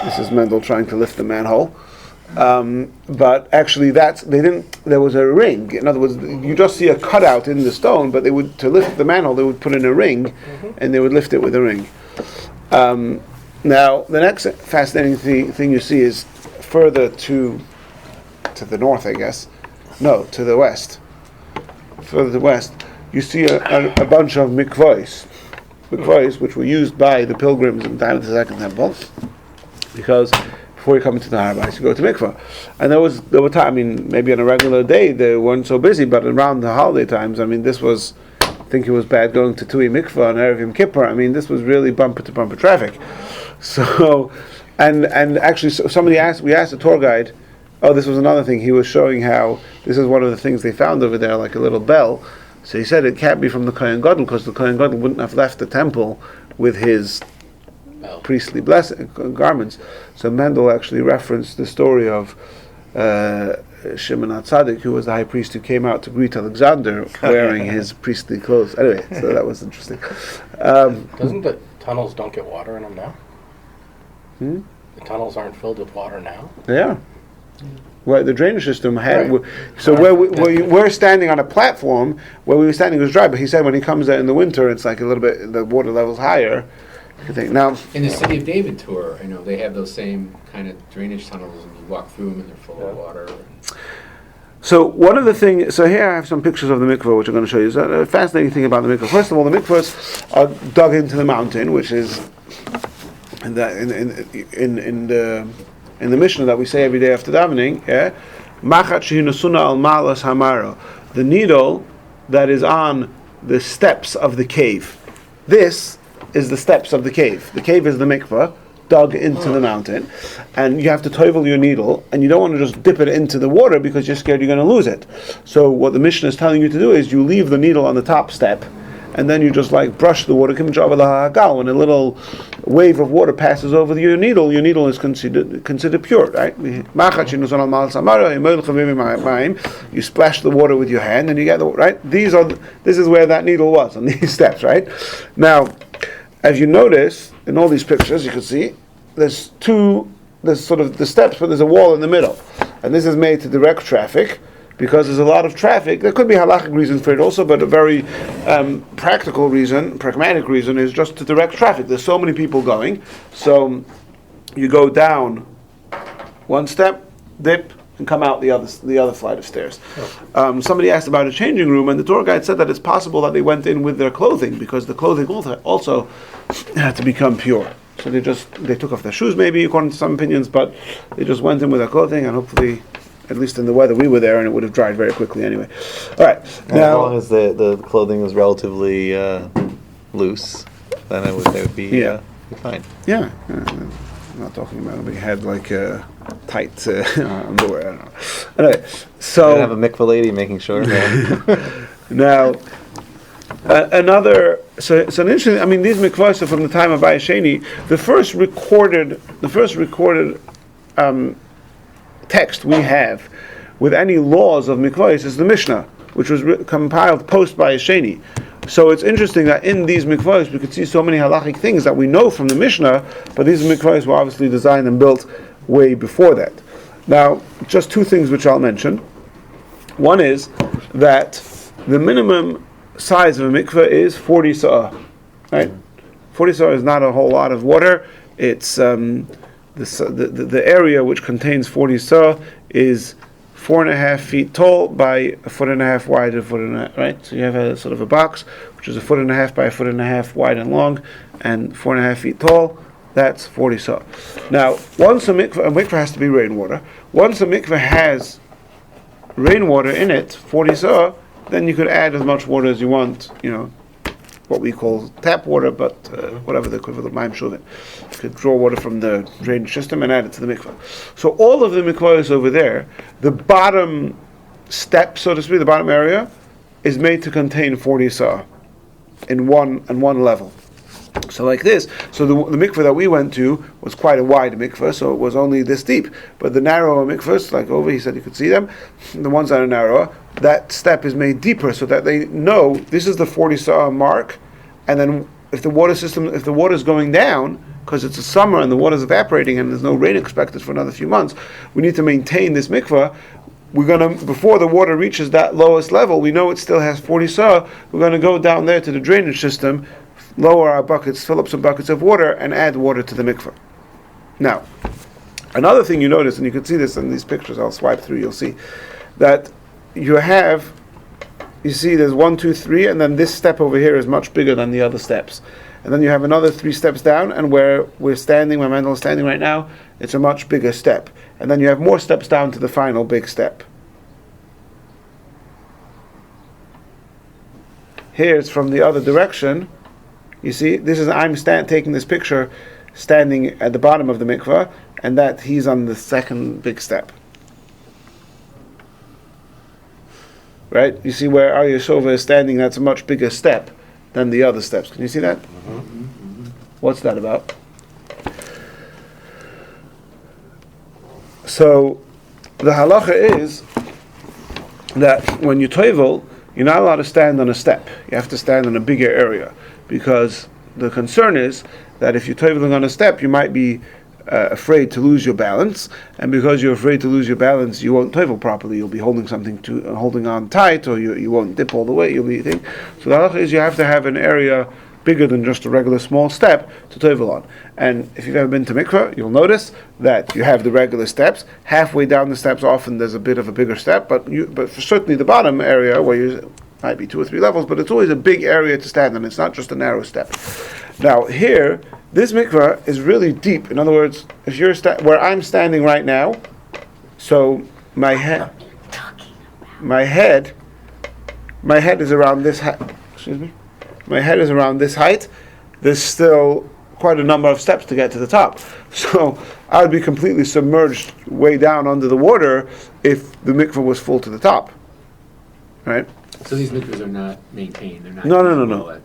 This is Mendel trying to lift the manhole. But actually there was a ring. In other words, you just see a cutout in the stone, but to lift the manhole, they would put in a ring, and they would lift it with a ring. Now, the next fascinating thing you see is further to the north, I guess. No, to the west. Further to the west, you see a bunch of mikvahs, which were used by the pilgrims in the time of the Second Temple. Because before you come into the Harabais, you go to mikvah, and there were times. I mean, maybe on a regular day they weren't so busy, but around the holiday times, I mean, this was. I think it was bad going to Tui Mikvah on Erev Yom Kippur. I mean, this was really bumper to bumper traffic. So, and actually, we asked the tour guide. Oh, this was another thing. He was showing how this is one of the things they found over there, like a little bell. So he said it can't be from the Kohen Gadol because the Kohen Gadol wouldn't have left the temple with his priestly garments. So Mendel actually referenced the story of Shimon HaTzadik, who was the high priest who came out to greet Alexander wearing his priestly clothes. Anyway, so that was interesting. Doesn't the tunnels don't get water in them now? The tunnels aren't filled with water now? They are. Well, the drainage system had. Right. So we're standing on a platform, where we were standing was dry, but he said when he comes there in the winter, it's like a little bit, the water level's higher. Now, in the City of David tour, I know they have those same kind of drainage tunnels, and you walk through them, and they're full of water. So one of the things, so here I have some pictures of the mikvah, which I'm going to show you. So a fascinating thing about the mikvah. First of all, the mikvahs are dug into the mountain, which is in the Mishnah that we say every day after davening. Yeah, machat shehinasuna al malas hamara, the needle that is on the steps of the cave. This is the steps of the cave. The cave is the mikvah, dug into the mountain, and you have to toivel your needle, and you don't want to just dip it into the water because you're scared you're going to lose it. So what the Mishnah is telling you to do is you leave the needle on the top step, and then you just like brush the water. When a little wave of water passes over your needle is considered pure, right? You splash the water with your hand, and you get the right. This is where that needle was on these steps, right? Now, as you notice in all these pictures, you can see there's sort of the steps, but there's a wall in the middle, and this is made to direct traffic. Because there's a lot of traffic. There could be halachic reasons for it also, but a very pragmatic reason is just to direct traffic. There's so many people going, so you go down one step, dip, and come out the other flight of stairs. Somebody asked about a changing room, and the tour guide said that it's possible that they went in with their clothing, because the clothing also had to become pure. So they took off their shoes, maybe, according to some opinions, but they just went in with their clothing, and hopefully, at least in the weather we were there, and it would have dried very quickly anyway. All right. Now, as long as the clothing was relatively loose, then they would be fine. Yeah. I'm not talking about a big head like tight underwear. I don't know. Anyway, so You have a mikvah lady making sure. now another. So an interesting. I mean, these mikvahs are from the time of Bayesheni. The first recorded text we have with any laws of mikvahs is the Mishnah, which was compiled post Bayesheni. So it's interesting that in these mikvahs we could see so many halachic things that we know from the Mishnah, but these mikvahs were obviously designed and built way before that. Now, just two things which I'll mention. One is that the minimum size of a mikvah is 40 sa'ah. Right? 40 sa'ah is not a whole lot of water. It's the area which contains 40 sa'ah is 4.5 feet tall by 1.5 foot wide, right? So you have a sort of a box which is 1.5 by 1.5 foot wide and long, and 4.5 feet tall. That's 40 sa'ah. Now, once a mikvah has to be rainwater. Once a mikvah has rainwater in it, 40 sa'ah, then you could add as much water as you want. What we call tap water, but whatever the equivalent of mayim shuvin. You could draw water from the drainage system and add it to the mikvah. So all of the mikvahs over there, the bottom step, so to speak, the bottom area, is made to contain 40 sa'ah in one level. So like this. So the mikvah that we went to was quite a wide mikvah, so it was only this deep. But the narrower mikvahs, like over, he said you could see them, the ones that are narrower, that step is made deeper so that they know this is the 40 sa'ah mark, and then if the water is going down, because it's a summer and the water is evaporating and there's no rain expected for another few months, we need to maintain this mikvah. We're going to, before the water reaches that lowest level, we know it still has 40 sa'ah, we're going to go down there to the drainage system, lower our buckets, fill up some buckets of water, and add water to the mikvah. Now, another thing you notice, and you can see this in these pictures, I'll swipe through, you'll see, that you see there's 1, 2, 3, and then this step over here is much bigger than the other steps. And then you have another 3 steps down, and where we're standing, where Mendel is standing right now, it's a much bigger step. And then you have more steps down to the final big step. Here it's from the other direction. You see, this is I'm taking this picture, standing at the bottom of the mikvah, and that he's on the second big step. Right? You see where Arya Shova is standing, that's a much bigger step than the other steps. Can you see that? Mm-hmm. What's that about? So, the halacha is that when you toivel, you're not allowed to stand on a step. You have to stand on a bigger area, because the concern is that if you're toiveling on a step, you might be afraid to lose your balance, and because you're afraid to lose your balance, you won't toivel properly. You'll be holding holding on tight, or you won't dip all the way. You'll be eating. So the halacha is you have to have an area bigger than just a regular small step to toivel on. And if you've ever been to mikveh, you'll notice that you have the regular steps. Halfway down the steps, often there's a bit of a bigger step, but for certainly the bottom area where you might be 2 or 3 levels, but it's always a big area to stand on. It's not just a narrow step. Now here, this mikveh is really deep. In other words, if you're where I'm standing right now, so my head is around this height. Excuse me. My head is around this height. There's still quite a number of steps to get to the top. So I would be completely submerged way down under the water if the mikveh was full to the top. Right? So these mikvahs are not maintained, they're not. No. well at-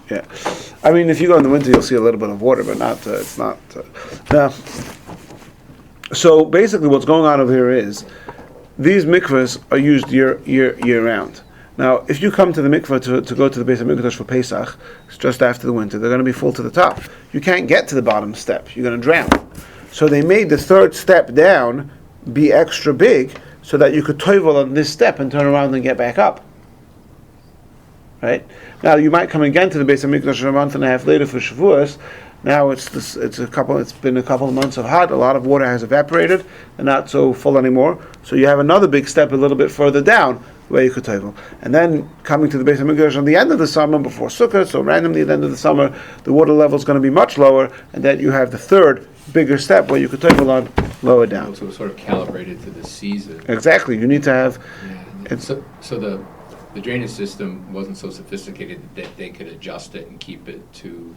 Yeah, I mean, if you go in the winter, you'll see a little bit of water, but not. It's not. Now, so basically, what's going on over here is these mikvahs are used year round. Now, if you come to the mikvah to go to the Beis HaMikdash for Pesach, it's just after the winter, they're going to be full to the top. You can't get to the bottom step. You're going to drown. So they made the third step down be extra big so that you could toivel on this step and turn around and get back up. Right? Now you might come again to the Beis HaMikdash a month and a half later for Shavuos. Now it's been a couple of months of hot. A lot of water has evaporated and not so full anymore. So you have another big step a little bit further down where you could toivel. And then coming to the Beis HaMikdash on the end of the summer before Sukkot, so randomly at the end of the summer, the water level is going to be much lower, and then you have the third bigger step where you could toivel on lower down. So it's sort of calibrated to the season. Exactly. You need to have. Yeah. So the drainage system wasn't so sophisticated that they could adjust it and keep it to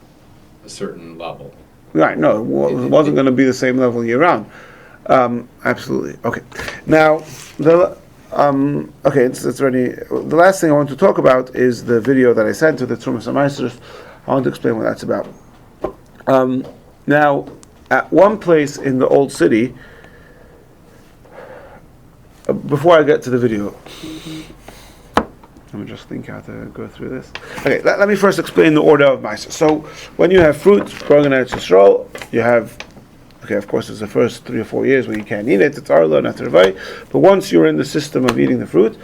a certain level. Right, no, it wasn't going to be the same level year round. Absolutely. Okay. Now, it's ready. The last thing I want to talk about is the video that I sent to the Trumas HaMaasros. I want to explain what that's about. Now, at one place in the old city, before I get to the video, let me just think how to go through this. Okay, let me first explain the order of Maisa. So, when you have fruit growing in Eretz Yisrael, you have, of course, it's the first 3 or 4 years where you can't eat it, it's arla, not Rabbi. But once you're in the system of eating the fruit,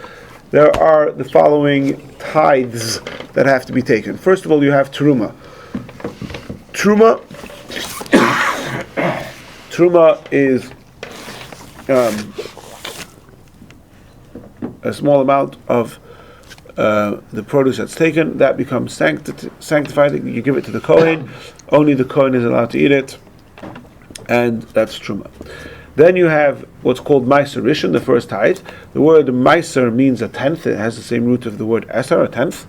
there are the following tithes that have to be taken. First of all, you have Truma. Truma is a small amount of the produce that's taken, that becomes sanctified. You give it to the Kohen. Only the Kohen is allowed to eat it, and that's Truma. Then you have what's called Meiser Rishon, the first tithe. The word Meiser means a tenth. It has the same root of the word Eser, a tenth.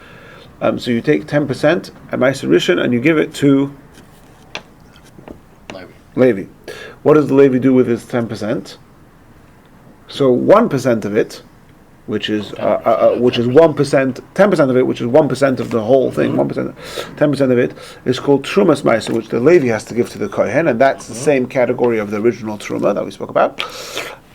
So you take 10% at Meiser Rishon and you give it to Levi. What does the Levi do with his 10%? So 1% of it, which is 1%, 10% of it, which is 1% of the whole thing, 10% of it is called Trumas Meiser, which the Levi has to give to the Kohen, and that's the same category of the original Truma that we spoke about.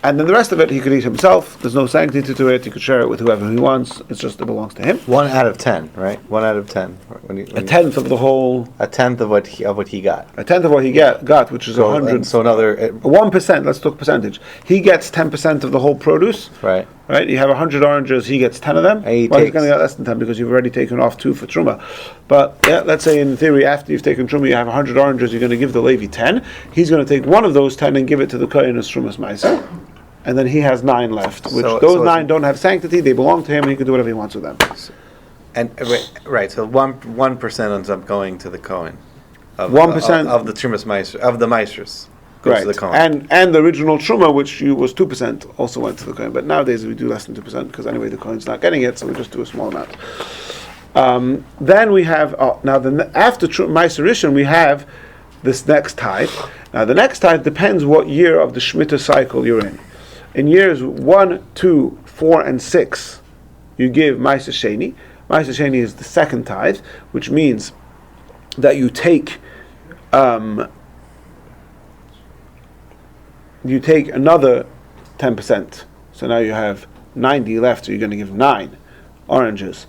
And then the rest of it he could eat himself. There's no sanctity to it. He could share it with whoever he wants. It belongs to him. 1 out of 10, right? 1 out of 10. A tenth of the whole. A tenth of what he got. A tenth of what he got, which is 100. So another 1%. Let's talk percentage. He gets 10% of the whole produce. Right. Right. You have 100 oranges. He gets 10 of them. He's going to get less than 10 because you've already taken off 2 for Truma. But yeah, let's say in theory, after you've taken Truma, you have 100 oranges. You're going to give the Levi 10. He's going to take one of those 10 and give it to the Kohen as Trumas Meiser. And then he has 9 left, which those 9 don't have sanctity. They belong to him, and he can do whatever he wants with them. And right, so 1% ends up going to the Kohen. 1% of the Trumas Meiser, of the Meisers goes to the Kohen. And the original Truma, which was 2%, also went to the Kohen. But nowadays we do less than 2% because anyway the Kohen's not getting it, so we just do a small amount. Then we have after Meiser Rishon we have this next tithe. Now the next tithe depends what year of the Shemitah cycle you're in. In years 1, 2, 4, and 6, you give Meiser Sheni. Meiser Sheni is the second tithe, which means that you take another 10%. So now you have 90 left, so you're going to give 9 oranges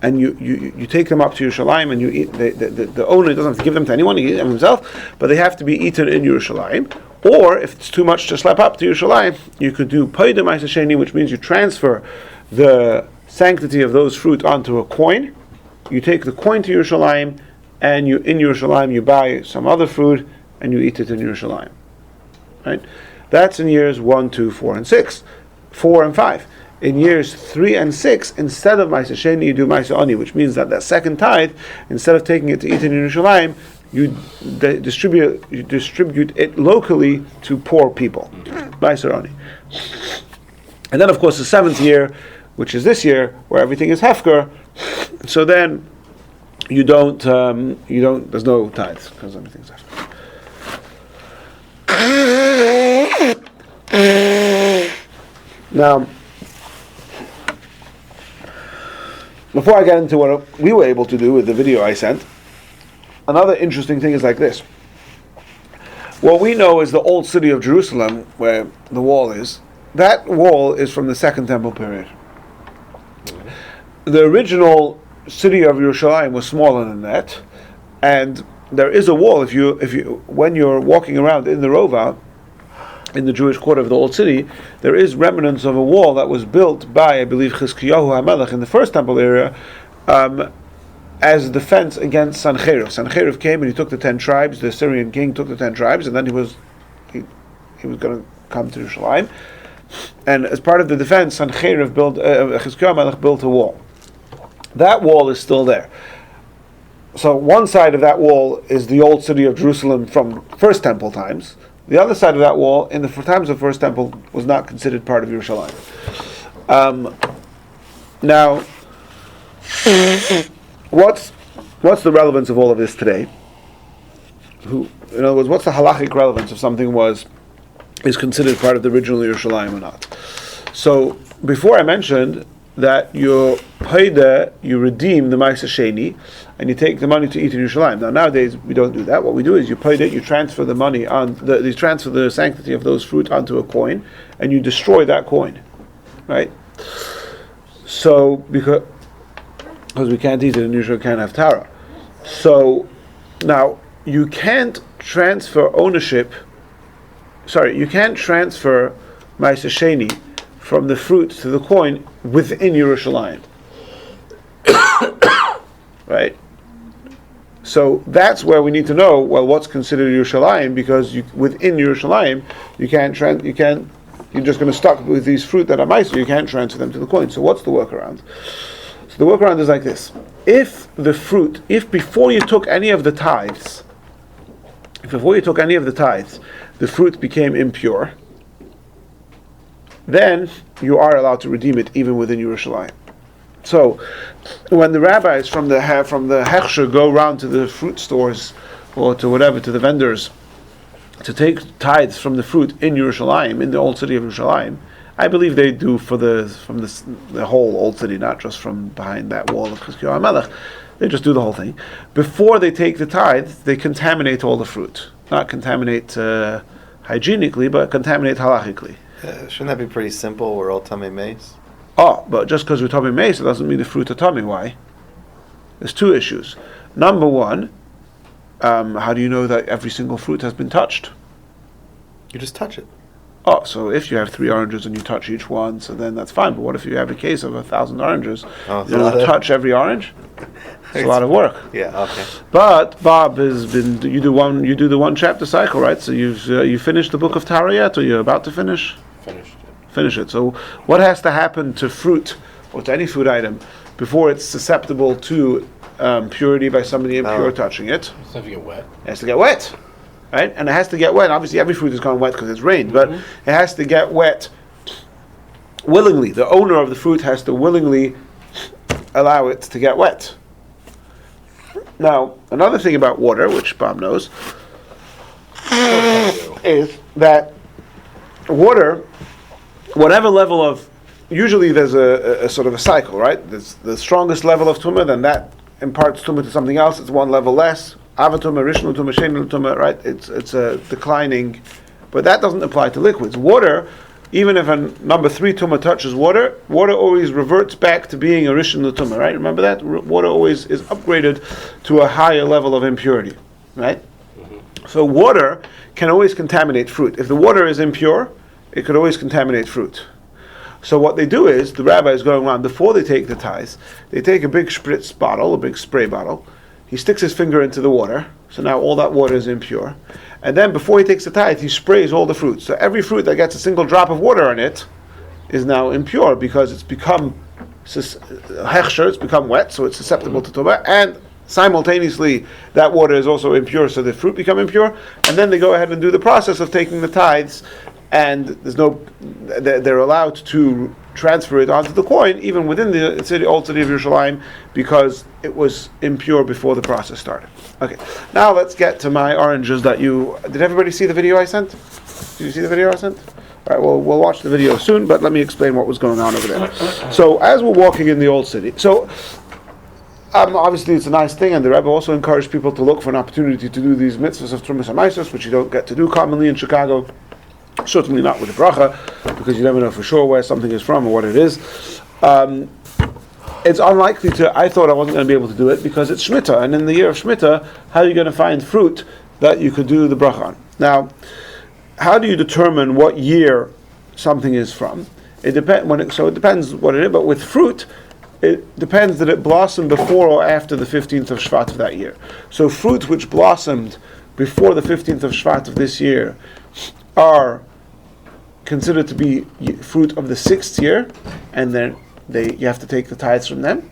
and you take them up to Yerushalayim, and you eat. The owner doesn't have to give them to anyone; he eats them himself. But they have to be eaten in Yerushalayim. Or if it's too much to schlep up to Yerushalayim, you could do Paida Meiser Sheni, which means you transfer the sanctity of those fruit onto a coin. You take the coin to Yerushalayim, and in Yerushalayim you buy some other fruit and you eat it in Yerushalayim. Right? That's in years 1, 2, 4, and 6, 4 and 5. In years 3 and 6, instead of Meiser Sheni, you do Meiser Ani, which means that second tithe, instead of taking it to eat in Yerushalayim, you distribute it locally to poor people. Meiser Ani. And then, of course, the 7th year, which is this year, where everything is hefker, so then you don't. There's no tithes because everything's hefker. Now, before I get into what we were able to do with the video I sent, another interesting thing is like this. What we know is the old city of Jerusalem, where the wall is. That wall is from the Second Temple period. The original city of Yerushalayim was smaller than that, and there is a wall. If you when you're walking around in the Rova, in the Jewish quarter of the old city, there is remnants of a wall that was built by, I believe, Chizkiyahu HaMelech in the First Temple era, as a defense against Sancherib. Sancherib came and he took the 10 tribes. The Syrian king took the 10 tribes, and then he was going to come to Yerushalayim. And as part of the defense, Sancherib built, Chizkiyahu HaMelech built a wall. That wall is still there. So one side of that wall is the old city of Jerusalem from First Temple times. The other side of that wall, in the times of First Temple, was not considered part of Yerushalayim. Now, what's the relevance of all of this today? In other words, what's the halachic relevance if something is considered part of the original Yerushalayim or not? So, before I mentioned that you redeem the Ma'aseh Sheni, and you take the money to eat in Yerushalayim. Now nowadays we don't do that. What we do is you paid it, you transfer the money you transfer the sanctity of those fruit onto a coin, and you destroy that coin, right? So because we can't eat it in Yerushalayim, can't have tara. So now you can't transfer ownership. Sorry, you can't transfer Ma'aseh Sheni from the fruit to the coin within Yerushalayim. Right? So that's where we need to know, well, what's considered Yerushalayim, because within Yerushalayim, you're just going to stuck with these fruit that are meiser, you can't transfer them to the coin. So what's the workaround? So the workaround is like this. If before you took any of the tithes, the fruit became impure, then you are allowed to redeem it even within Yerushalayim. So, when the rabbis from the Hechsher go around to the fruit stores or to the vendors, to take tithes from the fruit in Yerushalayim, in the old city of Yerushalayim, I believe they do from the whole old city, not just from behind that wall of Chizkiyahu HaMelech. They just do the whole thing. Before they take the tithes, they contaminate all the fruit. Not contaminate hygienically, but contaminate halachically. Shouldn't that be pretty simple? We're all tamei meis. Oh, but just because we're tamei meis, it doesn't mean the fruit are tamei. Why? There's two issues. Number one, how do you know that every single fruit has been touched? You just touch it. Oh, so if you have 3 oranges and you touch each one, so then that's fine. But what if you have a case of 1,000 oranges? Oh, you don't touch every orange? It's a lot of work. Yeah. Okay. But Bob has been. You do the one chapter cycle, right? So you finished the book of Torah yet, or you're about to finish? Finish it. So what has to happen to fruit or to any food item before it's susceptible to purity by somebody impure touching it? It has to get wet. It has to get wet, right? And it has to get wet. Obviously, every fruit has gone wet because it's rained, but it has to get wet willingly. The owner of the fruit has to willingly allow it to get wet. Now, another thing about water, which Bob knows, is that water, whatever level of, usually there's a sort of a cycle, right? There's the strongest level of tumah, then that imparts tumah to something else. It's one level less. Avatumah, rishnu tumah, shenu tumah, right? It's a declining, but that doesn't apply to liquids. Water, even if a number 3 tumah touches water, water always reverts back to being a rishnu tumah, right? Remember that? Water always is upgraded to a higher level of impurity, right? So water can always contaminate fruit. If the water is impure, it could always contaminate fruit. So what they do is, the rabbi is going around, before they take the tithes, they take a big spritz bottle, a big spray bottle, he sticks his finger into the water, so now all that water is impure, and then before he takes the tithe, he sprays all the fruit. So every fruit that gets a single drop of water on it is now impure, because it's become hechsher, it's become wet, so it's susceptible to tumah, and simultaneously that water is also impure, so the fruit become impure, and then they go ahead and do the process of taking the tithes, and they're allowed to transfer it onto the coin, even within the old city of Yerushalayim, because it was impure before the process started. Okay, now let's get to my oranges did everybody see the video I sent? Did you see the video I sent? All right, well, we'll watch the video soon, but let me explain what was going on over there. So, as we're walking in the old city, so obviously it's a nice thing, and the Rebbe also encouraged people to look for an opportunity to do these mitzvahs of Trumas HaMaisos, which you don't get to do commonly in Chicago. Certainly not with a bracha, because you never know for sure where something is from or what it is. It's unlikely I thought I wasn't going to be able to do it because it's Shemitah, and in the year of Shemitah, how are you going to find fruit that you could do the bracha on? Now, how do you determine what year something is from? It depends what it is, but with fruit, it depends that it blossomed before or after the 15th of Shvat of that year. So fruit which blossomed before the 15th of Shvat of this year are considered to be fruit of the 6th year, and then you have to take the tithes from them.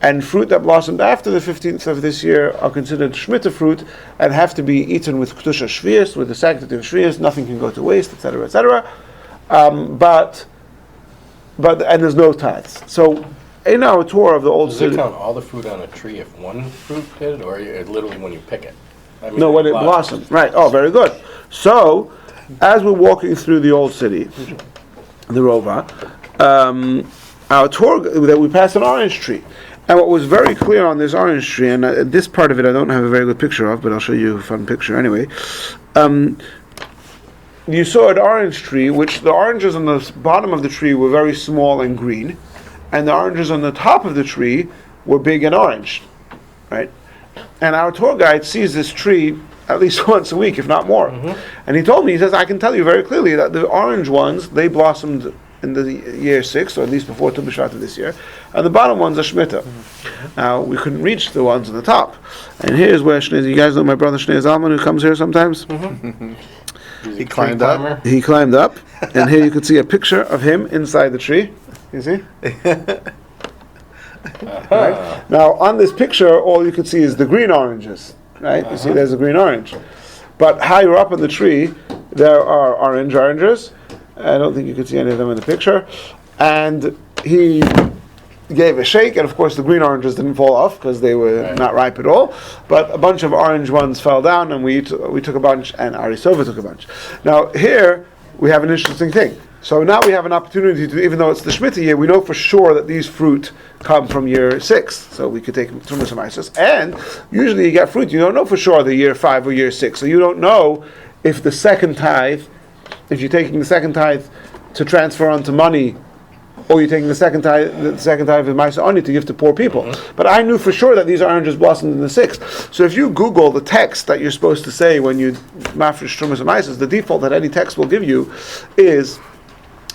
And fruit that blossomed after the 15th of this year are considered Shemitah fruit and have to be eaten with Kedusha Shvius, with the sanctity of Shvius. Nothing can go to waste, etc., etc. But there's no tithes. So in our tour of the old Does city, it count all the fruit on a tree if one fruit did, or literally when you pick it? I mean, no, when it blossoms. Right. Oh, very good. So, as we're walking through the old city, the Rova, our tour that we passed an orange tree, and what was very clear on this orange tree, and this part of it I don't have a very good picture of, but I'll show you a fun picture anyway. You saw an orange tree, which the oranges on the bottom of the tree were very small and green, and the oranges on the top of the tree were big and orange, right? And our tour guide sees this tree at least once a week, if not more. And he told me, he says, I can tell you very clearly that the orange ones, they blossomed in the year 6, or at least before Tu B'Shvat of this year, and the bottom ones are Shemitah. Now, we couldn't reach the ones on the top. And here's where you guys know my brother Shnei Zalman, who comes here sometimes? He climbed up. He climbed up, and here you can see a picture of him inside the tree. You see? Right? Now, on this picture, all you can see is the green oranges. Right? You see, there's a green orange. But higher up in the tree, there are oranges. I don't think you can see any of them in the picture. And he gave a shake, and of course the green oranges didn't fall off because they were not ripe at all. But a bunch of orange ones fell down, and we took a bunch, and Arisova took a bunch. Now here we have an interesting thing. So now we have an opportunity to, even though it's the Shemitah year, we know for sure that these fruit come from year 6. So we could take Trumas HaMaisos. And usually you get fruit, you don't know for sure the year 5 or year 6. So you don't know if the second tithe, if you're taking the second tithe to transfer onto money, or you're taking the second tithe of Maisa Oni to give to poor people. But I knew for sure that these oranges blossomed in the 6th. So if you Google the text that you're supposed to say when you mafresh Trumas HaMaisos, the default that any text will give you is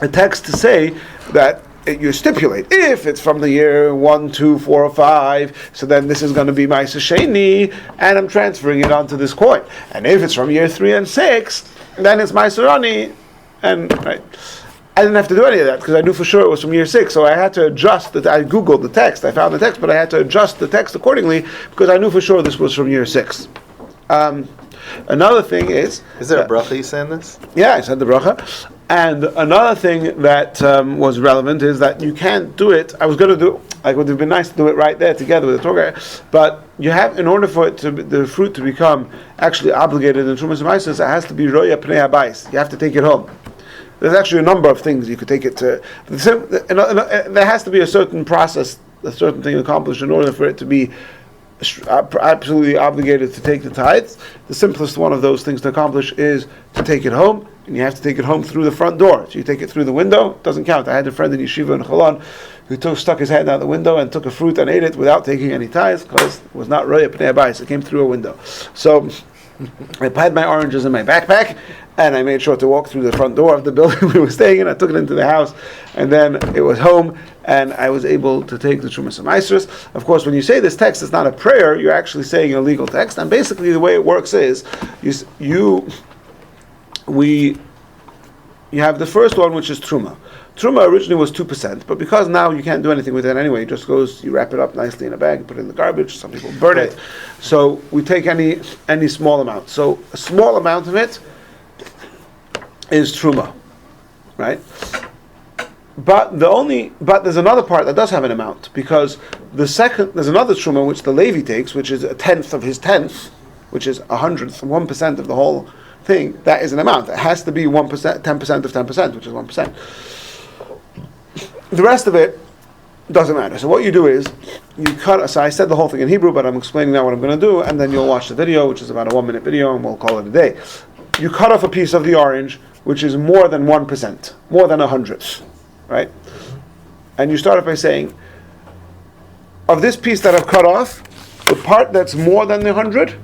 a text to say that you stipulate if it's from the year 1, 2, 4, or 5, so then this is going to be Maisa Sheni, and I'm transferring it onto this coin. And if it's from year 3 and 6, then it's Maisa Rani, and right. I didn't have to do any of that because I knew for sure it was from year 6. So I had to adjust that. I Googled the text. I found the text, but I had to adjust the text accordingly because I knew for sure this was from year 6. Another thing is there a bracha you say in this? Yeah, I said the bracha. And another thing that was relevant is that you can't do it. I was going to do. It would have been nice to do it right there together with the Torah, but you have, in order for it to the fruit to become actually obligated in Trumas HaMaisos, it has to be roya pnei habayis. You have to take it home. There's actually a number of things you could take it to. There has to be a certain process, a certain thing accomplished in order for it to be absolutely obligated to take the tithes. The simplest one of those things to accomplish is to take it home, and you have to take it home through the front door. So you take it through the window, it doesn't count. I had a friend in Yeshiva in Cholon who stuck his hand out the window and took a fruit and ate it without taking any tithes because it was not roya pnei habayis. It came through a window. So I had my oranges in my backpack, and I made sure to walk through the front door of the building we were staying in. I took it into the house, and then it was home, and I was able to take the Trumas HaMaisos. Of course, when you say this text, it's not a prayer, you're actually saying a legal text, and basically the way it works is, you have the first one, which is Truma. Truma originally was 2%, but because now you can't do anything with it anyway, it just goes, you wrap it up nicely in a bag, put it in the garbage, some people burn it. So we take any small amount. So a small amount of it is Truma, right? But there's another part that does have an amount, because there's another Truma which the Levi takes, which is a tenth of his tenth, which is 1% of the whole thing. That is an amount. It has to be 1%, 10% of 10%, which is 1%. The rest of it Doesn't matter. So what you do is, you cut, so I said the whole thing in Hebrew, but I'm explaining now what I'm going to do, and then you'll watch the video, which is about a 1-minute video, and we'll call it a day. You cut off a piece of the orange, which is more than 1%, more than 100th, right? And you start off by saying, of this piece that I've cut off, the part that's more than the 100,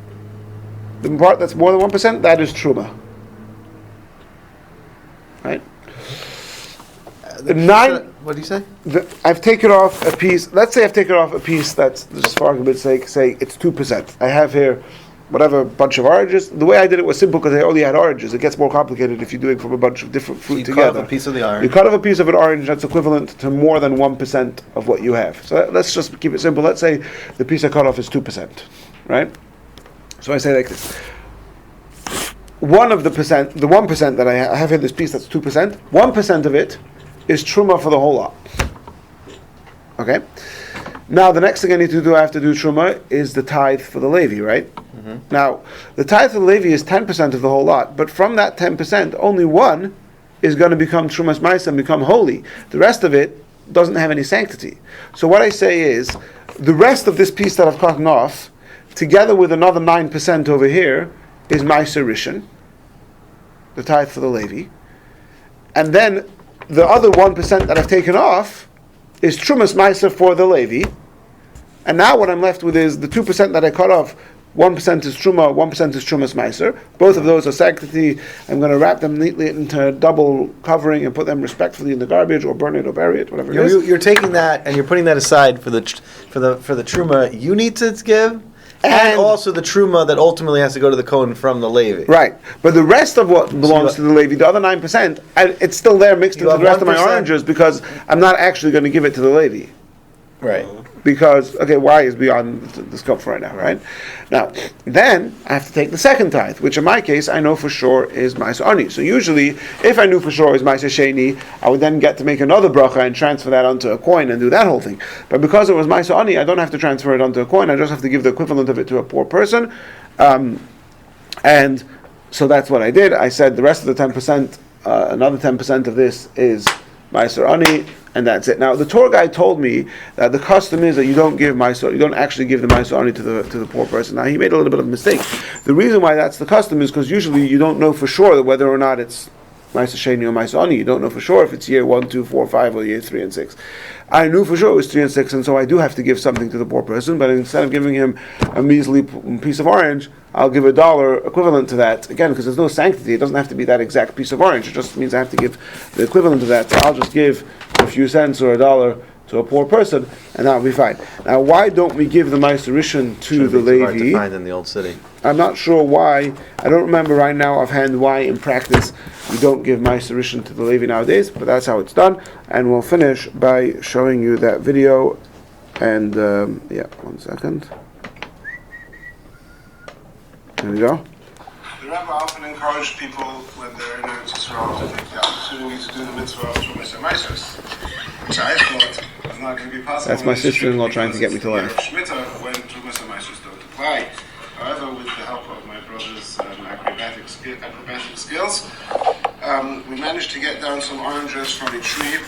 the part that's more than 1%, that is truma. Right? What do you say? I've taken off a piece, let's say I've taken off a piece that's, just for argument's sake, say it's 2%. I have here, whatever, bunch of oranges. The way I did it was simple because I only had oranges. It gets more complicated if you're doing from a bunch of different fruit together. You cut off a piece of the orange. You cut off a piece of an orange that's equivalent to more than 1% of what you have. So let's just keep it simple. Let's say the piece I cut off is 2%, right? So I say like this. The 1% that I have in this piece that's 2%, 1% of it is truma for the whole lot. Okay? Now the next thing I need to do after do truma is the tithe for the Levi, right? Mm-hmm. Now, the tithe for the Levi is 10% of the whole lot, but from that 10%, only 1 is going to become trumas ma'isa and become holy. The rest of it doesn't have any sanctity. So what I say is, the rest of this piece that I've cut off, together with another 9% over here, is ma'isa rishon, the tithe for the Levi. And then the other 1% that I've taken off is trumas ma'isa for the Levi. And now what I'm left with is the 2% that I cut off. 1% is truma, 1% is trumas ma'aser. Both of those are sanctity. I'm going to wrap them neatly into double covering and put them respectfully in the garbage, or burn it, or bury it, whatever it is. You're taking that and you're putting that aside for the truma you need to give, and also the truma that ultimately has to go to the Kohen from the Levi. Right, but the rest of what belongs to the Levi, the other 9%, it's still there mixed into the rest of my oranges because I'm not actually going to give it to the Levi. Right. Because, Y is beyond the scope for right now, right? Now, then I have to take the second tithe, which in my case I know for sure is Ma'aser Ani. So usually, if I knew for sure it was Ma'aser Sheni, I would then get to make another bracha and transfer that onto a coin and do that whole thing. But because it was Ma'aser Ani, I don't have to transfer it onto a coin, I just have to give the equivalent of it to a poor person. And so that's what I did. I said the rest of the 10%, another 10% of this is Ma'aser Ani, and that's it. Now, the tour guide told me that the custom is that you don't actually give the Ma'aser Ani to the poor person. Now, he made a little bit of a mistake. The reason why that's the custom is because usually you don't know for sure whether or not it's Ma'aser Sheni or Ma'aser Ani. You don't know for sure if it's year 1, 2, 4, 5, or year 3 and 6. I knew for sure it was 3 and 6, and so I do have to give something to the poor person, but instead of giving him a measly piece of orange, I'll give $1 equivalent to that. Again, because there's no sanctity, it doesn't have to be that exact piece of orange. It just means I have to give the equivalent of that. So I'll just give a few cents or $1 to a poor person, and that'll be fine. Now, why don't we give the Ma'aser Rishon to the Levi? Hard to find in the old city. I'm not sure why. I don't remember right now offhand why in practice we don't give Ma'aser Rishon to the Levi nowadays, but that's how it's done. And we'll finish by showing you that video. And 1 second. There we go. The Rabbi often encouraged people when they're in Eretz Yisrael to take the opportunity to do the mitzvah of Trumas and Maasros, which I thought was not going to be possible. That's my sister-in-law trying to get me to laugh. Shmita when Trumas and Maasros don't apply. However, with the help of my brother's acrobatic skills, we managed to get down some oranges from a tree